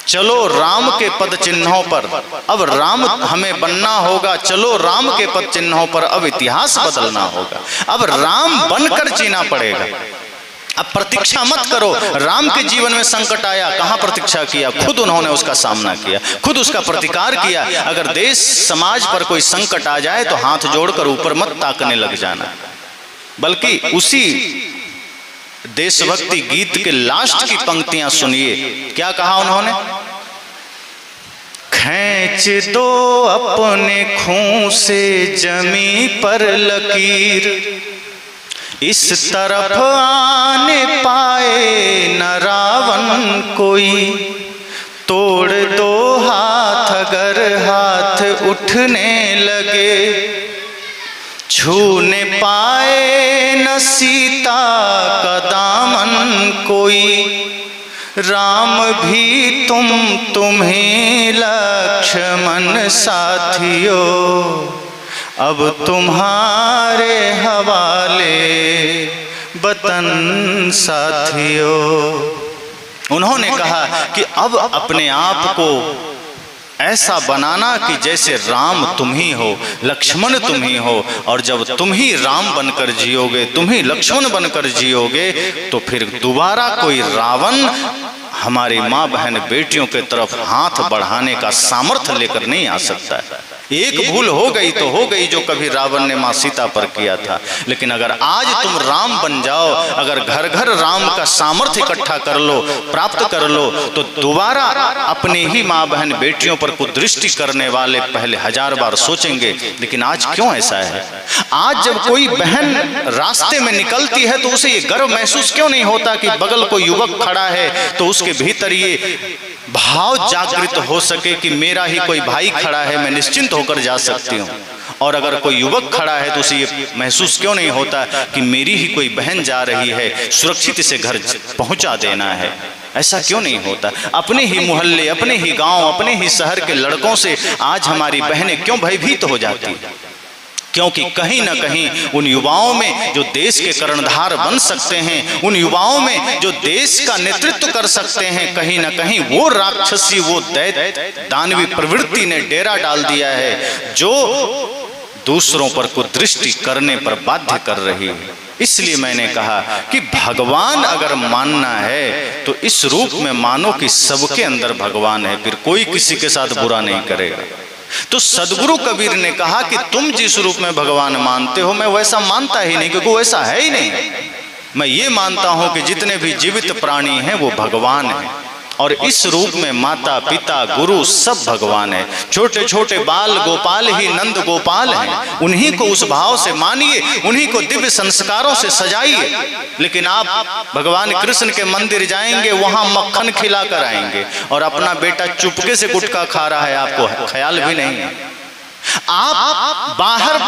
चलो राम के पद चिन्हों पर, अब राम हमें बनना होगा, चलो राम के पद चिन्हों पर, अब इतिहास बदलना होगा, अब राम बनकर जीना पड़ेगा। अब प्रतीक्षा मत करो। राम के जीवन में संकट आया, कहां प्रतीक्षा किया, खुद उन्होंने उसका सामना किया, खुद उसका प्रतिकार किया। अगर देश समाज पर कोई संकट आ जाए तो हाथ जोड़कर ऊपर मत ताकने लग जाना, बल्कि उसी देशभक्ति गीत के लास्ट की पंक्तियां सुनिए। क्या कहा उन्होंने? खींच दो अपने खून से जमी पर लकीर, इस तरफ आने पाए न रावण कोई, तोड़ दो हाथ अगर हाथ उठने लगे, छूने पाए न सीता का दामन कोई, राम भी तुम्हें लक्ष्मण साथियों, अब तुम्हारे हवाले वतन साथियों। उन्होंने कहा कि अब अपने आप को ऐसा बनाना कि जैसे राम तुम ही हो, लक्ष्मण तुम ही हो, और जब तुम ही राम बनकर जियोगे, तुम ही लक्ष्मण बनकर जियोगे, तो फिर दोबारा कोई रावण हमारी माँ बहन बेटियों के तरफ हाथ बढ़ाने का सामर्थ्य लेकर नहीं आ सकता है। एक भूल हो गई तो हो गई, जो कभी रावण ने माँ सीता पर किया था, लेकिन अगर आज तुम राम बन जाओ, अगर घर घर राम का सामर्थ्य इकट्ठा कर लो, प्राप्त कर लो, तो दोबारा अपने ही माँ बहन बेटियों पर कुदृष्टि करने वाले पहले 1000 बार सोचेंगे। लेकिन आज क्यों ऐसा है? आज जब कोई बहन रास्ते में निकलती है तो उसे ये गर्व महसूस क्यों नहीं होता कि बगल कोई युवक खड़ा है, तो उसके भीतर ये भाव जागृत हो सके कि मेरा ही कोई भाई खड़ा है, मैं निश्चिंत होकर जा सकती हूँ। और अगर कोई युवक खड़ा है तो उसे ये महसूस क्यों नहीं होता कि मेरी ही कोई बहन जा रही है, सुरक्षित इसे घर पहुंचा देना है। ऐसा क्यों नहीं होता? अपने ही मोहल्ले, अपने ही गांव, अपने ही शहर के लड़कों से आज हमारी बहनें क्यों भयभीत हो जाती हैं? क्योंकि कहीं ना कहीं उन युवाओं में जो देश के कर्णधार बन सकते हैं, उन युवाओं में जो देश का नेतृत्व कर सकते हैं, कहीं ना कहीं वो राक्षसी, वो दैत्य दानवी प्रवृत्ति ने डेरा डाल दिया है, जो दूसरों पर कुदृष्टि करने पर बाध्य कर रही है। इसलिए मैंने कहा कि भगवान अगर मानना है तो इस रूप में मानो कि सबके अंदर भगवान है, फिर कोई किसी के साथ बुरा नहीं करेगा। तो सदगुरु कबीर ने कहा कि तुम जिस रूप में भगवान मानते हो, मैं वैसा मानता ही नहीं, क्योंकि वैसा है ही नहीं। मैं ये मानता हूं कि जितने भी जीवित प्राणी हैं वो भगवान हैं, और इस रूप में माता पिता गुरु सब भगवान है। छोटे छोटे बाल गोपाल ही नंद गोपाल हैं, उन्हीं को उस भाव से मानिए, उन्हीं को दिव्य संस्कारों से सजाइए। लेकिन आप भगवान कृष्ण के मंदिर जाएंगे, वहां मक्खन खिला कर आएंगे, और अपना बेटा चुपके से गुटखा खा रहा है, आपको ख्याल भी नहीं है। आप बाहर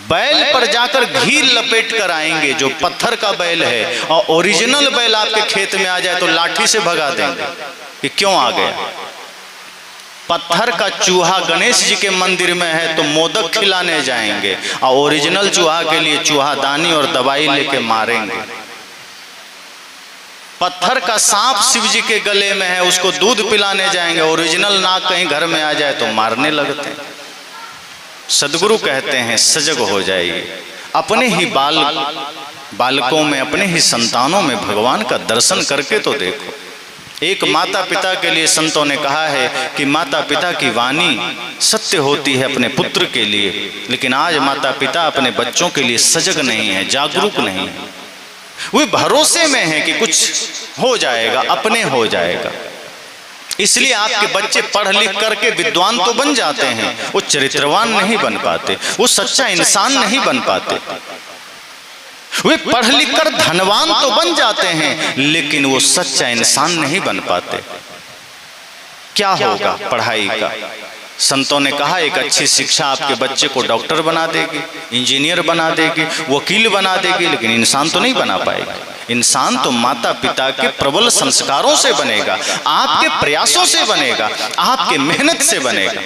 बैल पर जाकर घी लपेट कर आएंगे, जो पत्थर का बैल है, और ओरिजिनल बैल आपके खेत में आ जाए तो लाठी से भगा देंगे कि क्यों आ गया। पत्थर का चूहा गणेश जी के मंदिर में है तो मोदक खिलाने जाएंगे, और ओरिजिनल चूहा के लिए चूहादानी और दवाई लेके मारेंगे। पत्थर का सांप शिव जी के गले में है, उसको दूध पिलाने जाएंगे, ओरिजिनल नाग कहीं घर में आ जाए तो मारने लगते हैं। सदगुरु कहते हैं सजग हो जाइए, अपने ही बालकों में, अपने ही संतानों में भगवान का दर्शन करके तो देखो। एक माता पिता के लिए संतों ने कहा है कि माता पिता की वाणी सत्य होती है अपने पुत्र के लिए, लेकिन आज माता पिता अपने बच्चों के लिए सजग नहीं है, जागरूक नहीं है। वे भरोसे में है कि कुछ हो जाएगा, अपने हो जाएगा। इसलिए आपके बच्चे पढ़ लिख करके विद्वान तो बन जाते हैं, वो चरित्रवान नहीं बन पाते, वो सच्चा इंसान नहीं बन पाते। वे पढ़ लिख कर धनवान तो बन जाते हैं, लेकिन वो सच्चा इंसान नहीं बन पाते। क्या होगा पढ़ाई का? संतों ने कहा एक अच्छी शिक्षा आपके बच्चे को डॉक्टर बना देगी, इंजीनियर बना देगी, वकील बना देगी, लेकिन इंसान तो नहीं बना पाएगी। इंसान तो माता पिता के प्रबल संस्कारों से बनेगा, आपके प्रयासों से बनेगा, आपके मेहनत से बनेगा।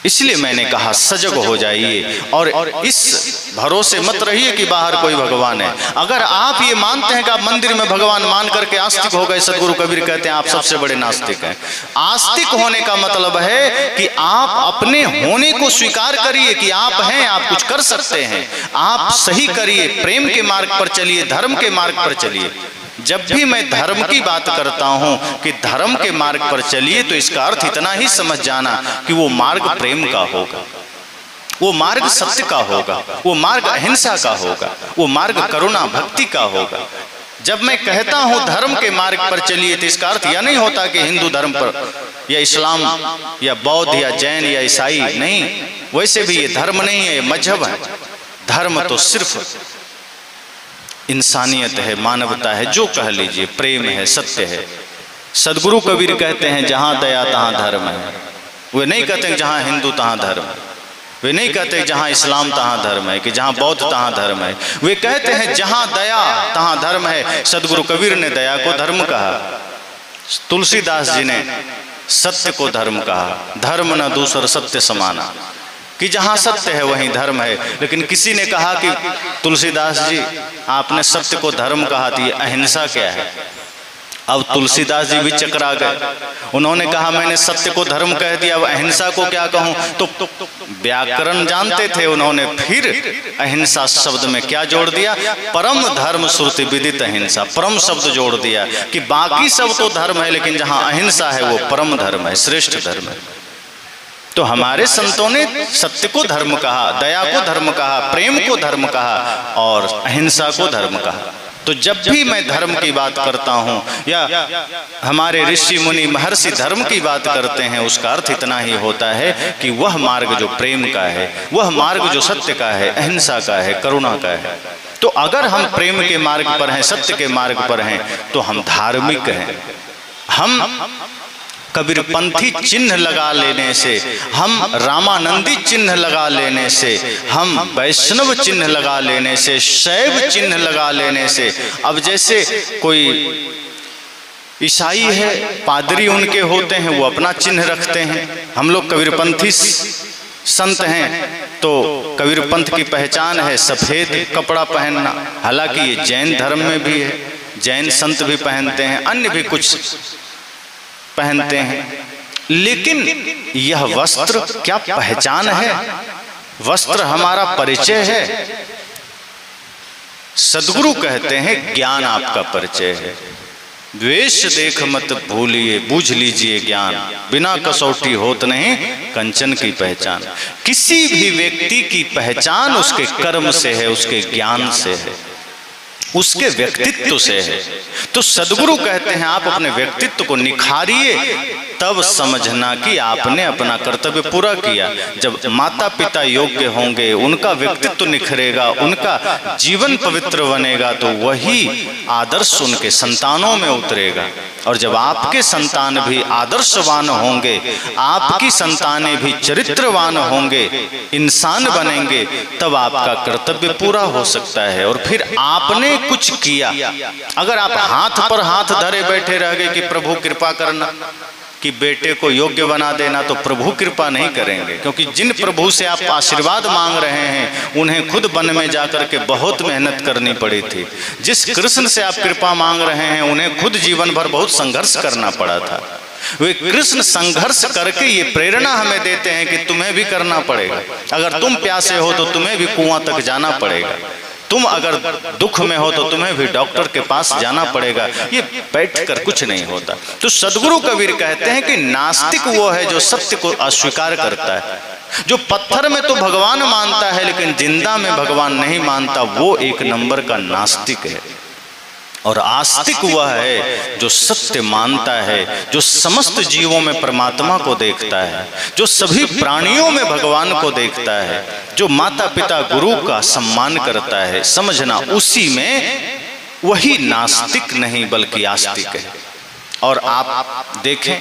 इसलिए मैंने कहा सजग हो जाइए और इस भरोसे मत रहिए कि बाहर कोई भगवान है। अगर आप ये मानते हैं कि आप मंदिर में भगवान मान करके आस्तिक हो गए, सदगुरु कबीर कहते हैं आप सबसे बड़े नास्तिक हैं। आस्तिक होने का मतलब है कि आप अपने होने को स्वीकार करिए कि आप हैं, आप कुछ कर सकते हैं, आप सही करिए, प्रेम के मार्ग पर चलिए, धर्म के मार्ग पर चलिए। जब भी मैं धर्म की बात करता हूं कि धर्म के मार्ग पर चलिए, तो इसका अर्थ इतना ही समझ जाना कि वो मार्ग प्रेम का होगा, वो मार्ग सत्य का होगा, वो मार्ग अहिंसा का होगा, वो मार्ग करुणा भक्ति का होगा। जब मैं कहता हूं धर्म के मार्ग पर चलिए, तो इसका अर्थ यह नहीं होता कि हिंदू धर्म पर या इस्लाम या बौद्ध या जैन या ईसाई, नहीं, वैसे भी ये धर्म नहीं है, ये मजहब है। धर्म तो सिर्फ इंसानियत है, मानवता है, जो कह लीजिए, प्रेम है, सत्य है। सदगुरु कबीर कहते हैं जहां दया तहां धर्म है। वे नहीं कहते जहां हिंदू तहां धर्म, वे नहीं कहते जहां इस्लाम तहां धर्म है, कि जहां बौद्ध तहां धर्म है। वे कहते हैं जहां दया तहां धर्म है। सदगुरु कबीर ने दया को धर्म कहा, तुलसीदास जी ने सत्य को धर्म कहा। धर्म न दूसर सत्य समाना, कि जहां सत्य है वहीं धर्म है। लेकिन किसी ने कहा कि तुलसीदास जी आपने सत्य को धर्म कहा, थी अहिंसा क्या है? अब तुलसीदास जी भी चकरा गए, उन्होंने कहा मैंने सत्य को धर्म कह दिया, अब अहिंसा को क्या कहूं? तो व्याकरण जानते थे, उन्होंने फिर अहिंसा शब्द में क्या जोड़ दिया? परम धर्म श्रुति विदित अहिंसा, परम शब्द जोड़ दिया कि बाकी सब तो धर्म है, लेकिन जहां अहिंसा है वो परम धर्म है, श्रेष्ठ धर्म है। तो हमारे संतों ने सत्य को धर्म कहा, दया को धर्म कहा, प्रेम को धर्म कहा और अहिंसा को धर्म कहा। तो जब भी मैं धर्म की बात करता हूं या हमारे ऋषि मुनि महर्षि धर्म की बात करते हैं, उसका अर्थ इतना ही होता है कि वह मार्ग जो प्रेम का है, वह मार्ग जो सत्य का है, अहिंसा का है, करुणा का है। तो अगर हम प्रेम के मार्ग पर हैं, सत्य के मार्ग पर हैं, तो हम धार्मिक हैं। हम कबीरपंथी चिन्ह लगा लेने से, हम रामानंदी चिन्ह लगा लेने से, हम वैष्णव चिन्ह लगा लेने से, शैव चिन्ह लगा लेने से, अब जैसे कोई ईसाई है, पादरी उनके होते हैं, वो अपना चिन्ह रखते हैं। हम लोग कबीरपंथी संत हैं, तो कबीरपंथ की पहचान है सफेद कपड़ा पहनना। हालांकि ये जैन धर्म में भी है, जैन संत भी पहनते हैं, अन्य भी कुछ पहनते हैं। लेकिन यह वस्त्र क्या पहचान है? वस्त्र हमारा परिचय है। सदगुरु कहते हैं ज्ञान आपका परिचय है। वेश देख मत भूलिए, बूझ लीजिए ज्ञान, बिना कसौटी होत नहीं कंचन की पहचान। किसी भी व्यक्ति की पहचान उसके कर्म से है, उसके ज्ञान से है, उसके व्यक्तित्व से है। तो सदगुरु कहते हैं आप अपने व्यक्तित्व को निखारिए, तब समझना कि आपने अपना कर्तव्य पूरा किया। जब माता पिता योग्य होंगे, उनका व्यक्तित्व निखरेगा, उनका जीवन पवित्र बनेगा, तो वही आदर्श उनके संतानों में उतरेगा। और जब आपके संतान भी आदर्शवान होंगे, आपकी संतानें भी चरित्रवान होंगे, इंसान बनेंगे, तब आपका कर्तव्य पूरा हो सकता है। और फिर आपने कुछ किया। अगर आप हाथ पर हाथ धरे बैठे रह गए कि प्रभु कृपा करना, कि बेटे को योग्य बना देना, तो प्रभु कृपा नहीं करेंगे। क्योंकि जिन प्रभु से आप आशीर्वाद मांग रहे हैं, उन्हें खुद वन में जाकर के बहुत मेहनत करनी पड़ी थी। जिस कृष्ण से आप कृपा मांग रहे हैं, उन्हें खुद जीवन भर बहुत संघर्ष करना पड़ा था। वे कृष्ण संघर्ष करके ये प्रेरणा हमें देते हैं कि तुम्हें भी करना पड़ेगा। अगर तुम प्यासे हो तो तुम्हें भी कुआं तक जाना पड़ेगा, तुम अगर दुख में हो तो तुम्हें भी डॉक्टर के पास जाना पड़ेगा। ये बैठकर कुछ नहीं होता। तो सदगुरु कबीर कहते हैं कि नास्तिक वो है जो सत्य को अस्वीकार करता है, जो पत्थर में तो भगवान मानता है लेकिन जिंदा में भगवान नहीं मानता, वो एक नंबर का नास्तिक है। और आस्तिक वह है जो सत्य मानता है, जो समस्त जीवों में परमात्मा को देखता है, जो सभी प्राणियों में भगवान को देखता है, जो माता पिता गुरु का सम्मान करता है। समझना उसी में वही नास्तिक नहीं बल्कि आस्तिक है। और आप देखें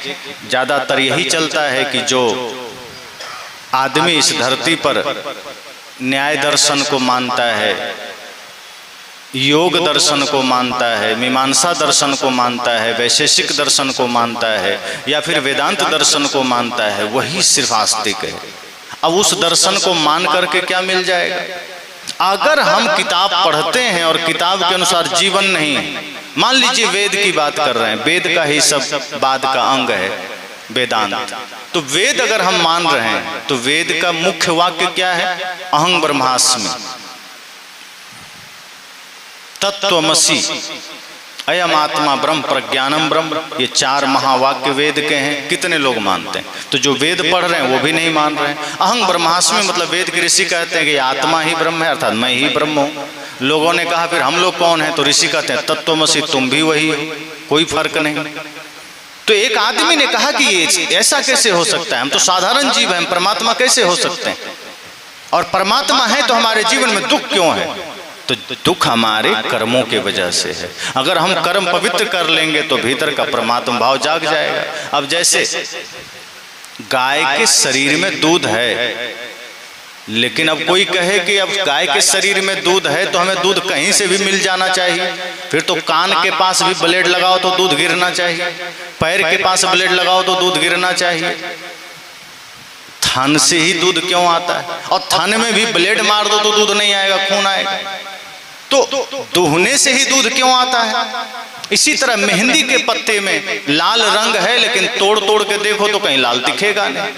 ज्यादातर यही चलता है कि जो आदमी इस धरती पर न्याय दर्शन को मानता है, योग दर्शन को मानता है, मीमांसा दर्शन को मानता है, वैशेषिक दर्शन को मानता है, या फिर वेदांत दर्शन को मानता है, वही सिर्फ आस्तिक है। अब उस दर्शन को मान करके क्या मिल जाएगा? अगर हम किताब पढ़ते हैं और किताब के अनुसार जीवन नहीं है, मान लीजिए वेद की बात कर रहे हैं, वेद का ही सब बाद का अंग है वेदांत, तो वेद अगर हम मान रहे हैं तो वेद का मुख्य वाक्य क्या है? अहं ब्रह्मास्मि, तत्त्वमसि, अयम आत्मा ब्रह्म, प्रज्ञानम ब्रह्म, ये 4 महावाक्य वेद के हैं। कितने लोग मानते हैं? तो जो वेद पढ़ रहे हैं वो भी नहीं मान रहे हैं। अहं ब्रह्मास्मि मतलब वेद के ऋषि कहते हैं कि आत्मा ही ब्रह्म है, अर्थात मैं ही ब्रह्म हूँ। लोगों ने कहा फिर हम लोग कौन हैं? तो ऋषि कहते हैं तत्त्वमसि, तुम भी वही हो, कोई फर्क नहीं। तो एक आदमी ने कहा कि ये ऐसा कैसे हो सकता है? हम तो साधारण जीव हैं, परमात्मा कैसे हो सकते हैं? और परमात्मा है तो हमारे जीवन में दुख क्यों है? तो दुख हमारे कर्मों के वजह से है। अगर हम कर्म पवित्र कर लेंगे तो भीतर का परमात्मा भाव जाग जाएगा। अब जैसे गाय के शरीर में दूध है, लेकिन अब कोई कहे कि अब गाय के शरीर में दूध है तो हमें दूध कहीं से भी मिल जाना चाहिए, फिर तो कान के पास भी ब्लेड लगाओ तो दूध गिरना चाहिए, पैर के पास ब्लेड लगाओ तो दूध गिरना चाहिए। थन से ही दूध क्यों आता है? और थन में भी ब्लेड मार दो तो दूध नहीं आएगा, खून आएगा। तो दुहने से ही दूध क्यों आता है? इसी तरह मेहंदी के पत्ते में लाल रंग है, लेकिन तोड़ तोड़ के देखो तो कहीं लाल दिखेगा नहीं।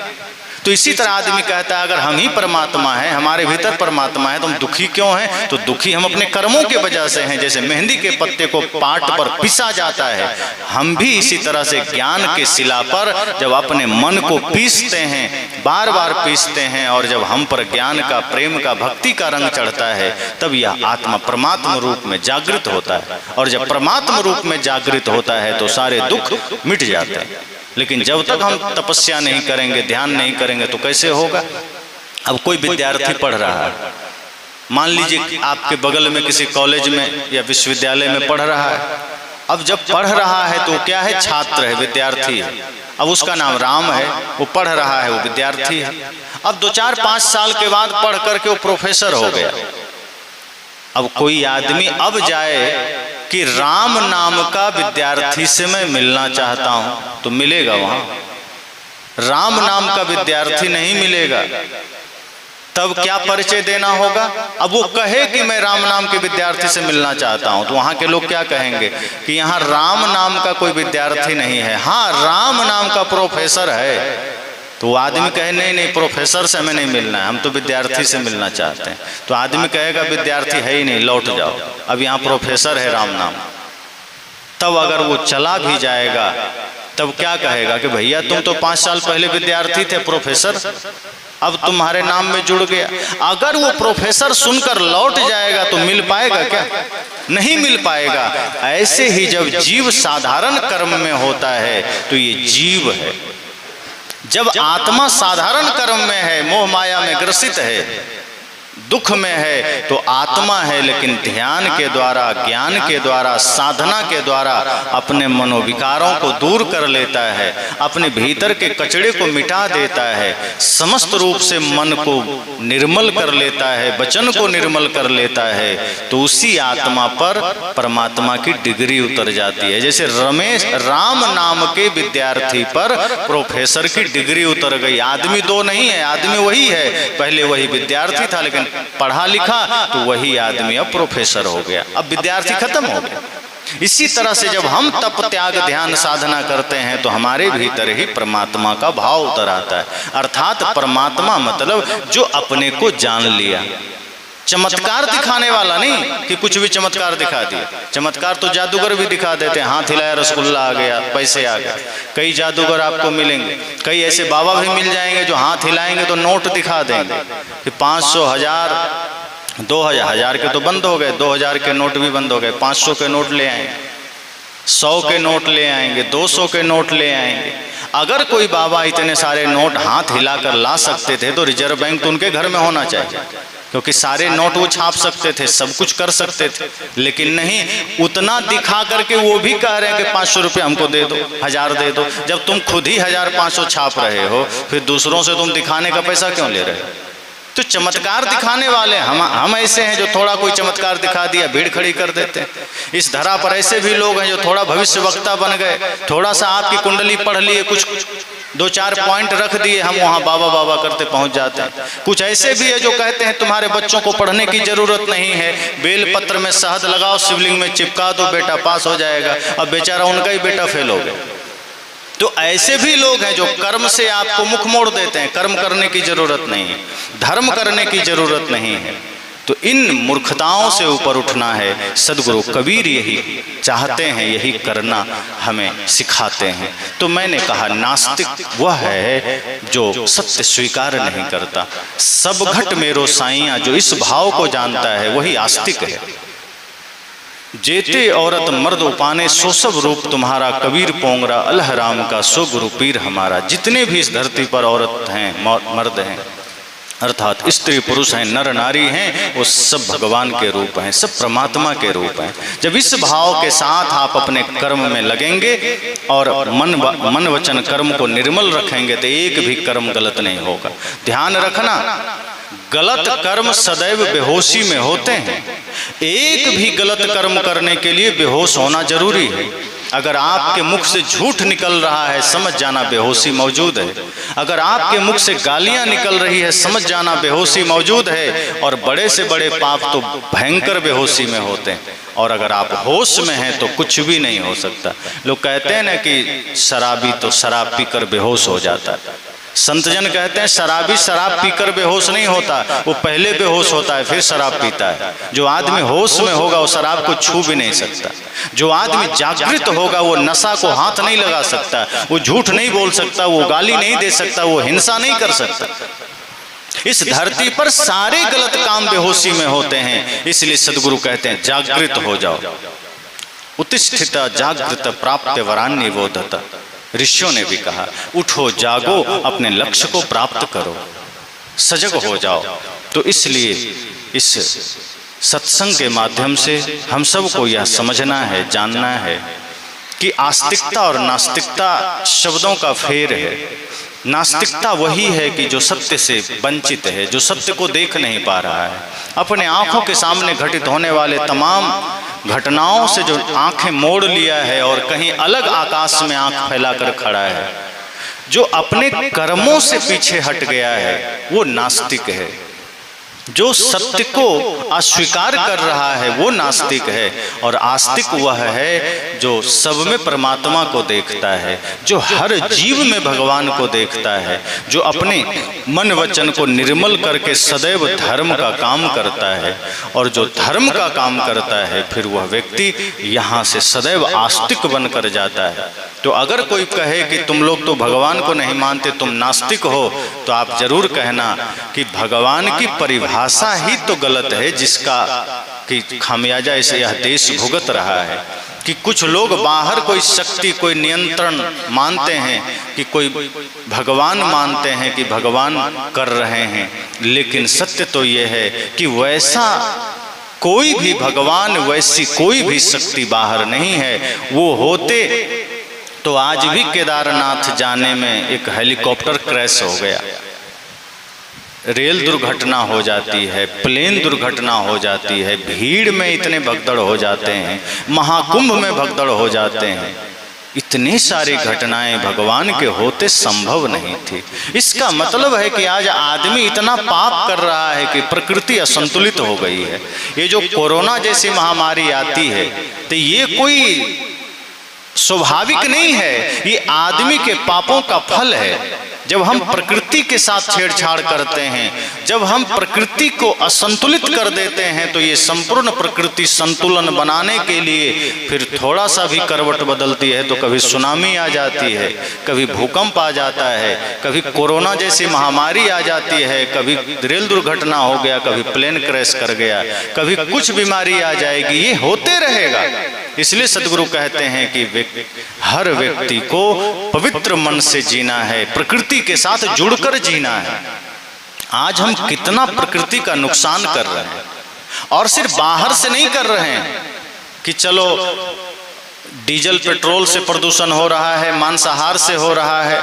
तो इसी तरह आदमी कहता है अगर हम ही परमात्मा हैं, हमारे भीतर परमात्मा है, तो हम दुखी क्यों हैं? तो दुखी हम अपने कर्मों के वजह से हैं। जैसे मेहंदी के पत्ते को पाट पर पिसा जाता है, हम भी इसी तरह से ज्ञान के शिला पर जब अपने मन को पीसते हैं, बार बार पीसते हैं, और जब हम पर ज्ञान का, प्रेम का, भक्ति का रंग चढ़ता है, तब यह आत्मा परमात्मा रूप में जागृत होता है। और जब परमात्मा रूप में जागृत होता है तो सारे दुख मिट जाते हैं। लेकिन जब तक हम तपस्या नहीं करेंगे, ध्यान नहीं करेंगे तो कैसे होगा? अब कोई विद्यार्थी पढ़ रहा है, मान लीजिए आपके बगल में किसी कॉलेज में या विश्वविद्यालय में पढ़ रहा है। अब जब पढ़ रहा है तो क्या है? छात्र है, विद्यार्थी है। अब उसका नाम राम है, वो पढ़ रहा है, वो विद्यार्थी है। अब 2-4-5 साल के बाद पढ़ करके वो प्रोफेसर हो गया। अब कोई आदमी अब जाए कि राम नाम का विद्यार्थी से मैं मिलना चाहता हूं, तो मिलेगा वहां? राम नाम का विद्यार्थी नहीं मिलेगा। तब क्या परिचय देना होगा? अब वो कहे कि मैं राम नाम के विद्यार्थी से मिलना चाहता हूं, तो वहां के लोग क्या कहेंगे कि यहाँ राम नाम का कोई विद्यार्थी नहीं है, हाँ राम नाम का प्रोफेसर है। तो वो आदमी कहे नहीं नहीं, प्रोफेसर से हमें नहीं मिलना है, हम तो विद्यार्थी से मिलना चाहते हैं। तो आदमी कहेगा विद्यार्थी है ही नहीं, लौट जाओ, अब यहाँ प्रोफेसर है राम नाम। तब अगर वो चला भी जाएगा तब क्या कहेगा कि भैया तुम तो 5 साल पहले विद्यार्थी थे, प्रोफेसर अब तुम्हारे नाम में जुड़ गया। अगर वो प्रोफेसर सुनकर लौट जाएगा तो मिल पाएगा क्या? नहीं मिल पाएगा। ऐसे ही जब जीव साधारण कर्म में होता है तो ये जीव है। जब आत्मा साधारण कर्म में है, मोह माया में ग्रसित है, दुख में है, तो आत्मा है, लेकिन ध्यान के द्वारा, ज्ञान के द्वारा, साधना के द्वारा अपने मनोविकारों को दूर कर लेता है, अपने भीतर के कचड़े को मिटा देता है, समस्त रूप से मन को निर्मल कर लेता है, वचन को निर्मल कर लेता है, तो उसी आत्मा पर परमात्मा की डिग्री उतर जाती है। जैसे राम नाम के विद्यार्थी पर प्रोफेसर की डिग्री उतर गई। आदमी 2 नहीं है, आदमी वही है, पहले वही विद्यार्थी था, लेकिन पढ़ा लिखा तो वही आदमी अब प्रोफेसर हो गया, अब विद्यार्थी खत्म हो गया। इसी तरह से जब हम तप त्याग ध्यान साधना करते हैं तो हमारे भीतर ही परमात्मा का भाव उतर आता है। अर्थात परमात्मा मतलब जो अपने को जान लिया, चमत्कार दिखाने वाला नहीं कि कुछ भी चमत्कार दिखा दिया। चमत्कार तो जादूगर भी दिखा देते हैं, हाथ हिलाया रसगुल्ला आ गया, पैसे आ गए। कई जादूगर आपको मिलेंगे, कई ऐसे बाबा भी मिल जाएंगे जो हाथ हिलाएंगे तो नोट दिखा देंगे कि 500, 1000, 2000, 1000 के तो बंद हो गए, 2000 के नोट भी बंद हो गए, 500 के नोट ले आएंगे, 100 के नोट ले आएंगे, 200 के नोट ले आएंगे। अगर कोई बाबा इतने सारे नोट हाथ हिलाकर ला सकते थे तो रिजर्व बैंक तो उनके घर में होना चाहिए, क्योंकि सारे नोट वो छाप सकते थे, सब कुछ कर सकते थे। लेकिन नहीं, उतना दिखा करके वो भी कह रहे हैं कि 500 रुपये हमको दे दो, 1000 दे दो। जब तुम खुद ही 1500 छाप रहे हो, फिर दूसरों से तुम दिखाने का पैसा क्यों ले रहे हो? तो चमत्कार दिखाने वाले हम ऐसे हैं जो थोड़ा कोई चमत्कार दिखा दिया भीड़ खड़ी कर देते हैं। इस धरा पर ऐसे भी लोग हैं जो थोड़ा भविष्य वक्ता बन गए, थोड़ा सा आपकी कुंडली पढ़ लिए, कुछ दो चार पॉइंट रख दिए, हम वहाँ बाबा बाबा करते पहुँच जाते हैं। कुछ ऐसे भी है जो कहते हैं तुम्हारे बच्चों को पढ़ने की जरूरत नहीं है, बेल पत्र में शहद लगाओ, शिवलिंग में चिपका दो, बेटा पास हो जाएगा। अब बेचारा उनका ही बेटा फेल हो गया। तो ऐसे भी लोग हैं जो कर्म से आपको मुख मोड़ देते हैं। कर्म करने की जरूरत नहीं है, धर्म करने की जरूरत नहीं है। तो इन मूर्खताओं से ऊपर उठना है। सदगुरु कबीर यही चाहते हैं, यही करना हमें सिखाते हैं। तो मैंने कहा नास्तिक वह है जो सत्य स्वीकार नहीं करता। सब घट मेरो साइयां, जो इस भाव को जानता है वही आस्तिक है। जेते औरत मर्द उपाने, सो सब रूप तुम्हारा, कबीर पोंगरा अल्लाह राम का, सो गुरु पीर हमारा। जितने भी इस धरती पर औरत हैं, मर्द हैं, अर्थात स्त्री पुरुष हैं, नर नारी हैं, वो सब भगवान के रूप हैं, सब परमात्मा के रूप हैं। जब इस भाव के साथ आप अपने कर्म में लगेंगे और मन वचन कर्म को निर्मल रखेंगे तो एक भी कर्म गलत नहीं होगा। ध्यान रखना, गलत कर्म सदैव बेहोशी में होते हैं। एक भी गलत कर्म करने के लिए बेहोश होना जरूरी है। अगर आपके मुख से झूठ निकल रहा है, समझ जाना बेहोशी मौजूद है। अगर आपके मुख से गालियां निकल रही है, समझ जाना बेहोशी मौजूद है। और बड़े से बड़े पाप तो भयंकर बेहोशी में होते हैं। और अगर आप होश में हैं तो कुछ भी नहीं हो सकता। लोग कहते हैं ना कि शराबी तो शराब पीकर बेहोश हो जाता है। संतजन कहते हैं शराबी शराब पीकर बेहोश नहीं होता, वो पहले बेहोश होता है फिर शराब पीता है। जो आदमी होश में होगा वो शराब को छू भी नहीं सकता। जो आदमी जागृत होगा वो नशा को हाथ नहीं लगा सकता, वो झूठ नहीं बोल सकता, वो गाली नहीं दे सकता, वो हिंसा नहीं कर सकता। इस धरती पर सारे गलत काम बेहोशी में होते हैं। इसलिए सदगुरु कहते हैं जागृत हो जाओ। उत्तिष्ठित जागृत प्राप्त वरान्य बोधत। ऋषियों ने भी कहा उठो जागो, अपने लक्ष्य को प्राप्त करो, सजग हो जाओ। तो इसलिए इस सत्संग के माध्यम से हम सबको यह समझना है, जानना है कि आस्तिकता और नास्तिकता शब्दों का फेर है। नास्तिकता वही है कि जो सत्य से वंचित है, जो सत्य को देख नहीं पा रहा है। अपने आंखों के सामने घटित होने वाले तमाम घटनाओं से जो आंखें मोड़ लिया है और कहीं अलग आकाश में आंख फैलाकर खड़ा है, जो अपने कर्मों से पीछे हट गया है, वो नास्तिक है। जो सत्य को अस्वीकार कर रहा है वो नास्तिक है। और आस्तिक वह है जो सब में परमात्मा को देखता है, जो हर जीव में भगवान को देखता है, जो अपने मन वचन को निर्मल करके सदैव धर्म का काम करता है। और जो धर्म का काम करता है फिर वह व्यक्ति यहाँ से सदैव आस्तिक बनकर जाता है। तो अगर कोई कहे कि तुम लोग तो भगवान को नहीं मानते, तुम नास्तिक हो, तो आप जरूर कहना कि भगवान की परिभाषा ही तो गलत है, जिसका कि खामियाजा इसे यह देश भुगत रहा है। कि कुछ लोग बाहर कोई शक्ति, कोई नियंत्रण मानते हैं, कि कोई भगवान मानते हैं कि भगवान कर रहे हैं। लेकिन सत्य तो ये है कि वैसा कोई भी भगवान, वैसी कोई भी शक्ति बाहर नहीं है। वो होते तो आज भी केदारनाथ जाने में एक हेलीकॉप्टर क्रैश हो गया, रेल दुर्घटना हो जाती है, प्लेन दुर्घटना हो जाती है, भीड़ में इतने भगदड़ हो जाते हैं, महाकुंभ में भगदड़ हो जाते हैं। इतनी सारी घटनाएं भगवान के होते संभव नहीं थी। इसका मतलब है कि आज आदमी इतना पाप कर रहा है कि प्रकृति असंतुलित हो गई है। ये जो कोरोना जैसी महामारी आती है तो ये कोई स्वाभाविक नहीं है, ये आदमी के पापों का फल है। जब हम प्रकृति के साथ छेड़छाड़ करते हैं, जब हम प्रकृति को असंतुलित कर देते हैं, तो ये संपूर्ण प्रकृति संतुलन बनाने के लिए फिर थोड़ा सा भी करवट बदलती है तो कभी सुनामी आ जाती है, कभी भूकंप आ जाता है, कभी कोरोना जैसी महामारी आ जाती है, कभी रेल दुर्घटना हो गया, कभी प्लेन क्रैश कर गया, कभी कुछ बीमारी आ जाएगी। ये होते रहेगा। इसलिए सदगुरु कहते हैं कि हर व्यक्ति को पवित्र मन से जीना है, प्रकृति के साथ जुड़कर जीना है। आज हम कितना प्रकृति का नुकसान कर रहे हैं, और सिर्फ बाहर से नहीं कर रहे हैं कि चलो डीजल पेट्रोल से प्रदूषण हो रहा है, मांसाहार से हो रहा है,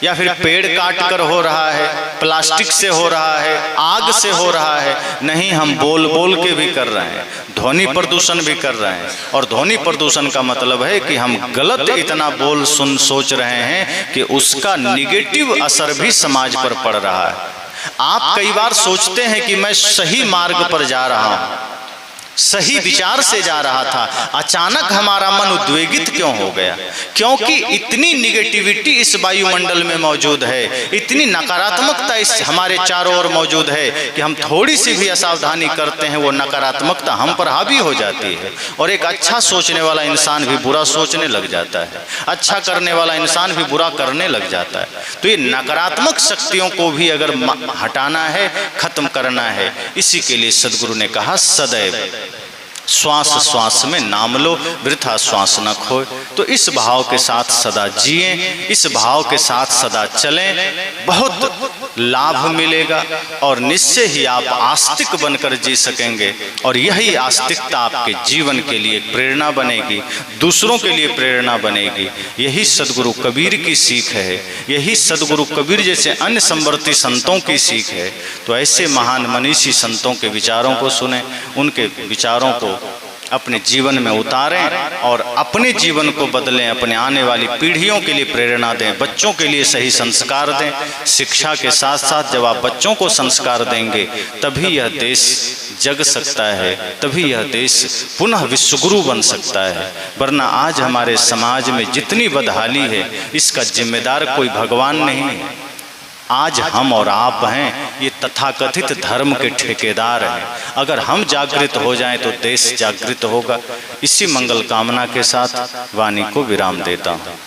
या फिर पेड़ काट कर हो रहा है, प्लास्टिक से हो रहा है, आग से हो रहा है। नहीं, हम बोल बोल के भी कर रहे हैं, ध्वनि प्रदूषण भी कर रहे हैं। और ध्वनि प्रदूषण का मतलब है कि हम गलत इतना बोल सुन सोच रहे हैं कि उसका निगेटिव असर भी समाज पर पड़ रहा है। आप कई बार सोचते हैं कि मैं सही मार्ग पर जा रहा हूं, सही विचार से जा रहा था, अचानक हमारा मन उद्वेगित क्यों हो गया? क्योंकि इतनी निगेटिविटी इस वायुमंडल में मौजूद है, इतनी नकारात्मकता इस हमारे चारों ओर मौजूद है कि हम थोड़ी सी भी असावधानी करते हैं, वो नकारात्मकता हम पर हावी हो जाती है। और एक अच्छा सोचने वाला इंसान भी बुरा सोचने लग जाता है, अच्छा करने वाला इंसान भी बुरा करने लग जाता है। तो ये नकारात्मक शक्तियों को भी अगर हटाना है, खत्म करना है, इसी के लिए सदगुरु ने कहा सदैव श्वास श्वास में नाम लो, वृथा श्वास न खोए। तो इस भाव के साथ सदा जिएं, इस भाव के साथ सदा चलें, बहुत लाभ मिलेगा और निश्चय ही आप आस्तिक बनकर जी सकेंगे। और यही आस्तिकता आपके जीवन के लिए प्रेरणा बनेगी, दूसरों के लिए प्रेरणा बनेगी। यही सदगुरु कबीर की सीख है, यही सदगुरु कबीर जैसे अन्य संवर्ती संतों की सीख है। तो ऐसे महान मनीषी संतों के विचारों को सुने, उनके विचारों को अपने जीवन में उतारें और अपने जीवन को बदलें, अपने आने वाली पीढ़ियों के लिए प्रेरणा दें, बच्चों के लिए सही संस्कार दें। शिक्षा के साथ साथ जब आप बच्चों को संस्कार देंगे तभी यह देश जग सकता है, तभी यह देश पुनः विश्वगुरु बन सकता है। वरना आज हमारे समाज में जितनी बदहाली है, इसका जिम्मेदार कोई भगवान नहीं है, आज हम और आप हैं, ये तथाकथित धर्म के ठेकेदार हैं। अगर हम जागृत हो जाएं तो देश जागृत होगा। इसी मंगल कामना के साथ वाणी को विराम देता हूँ।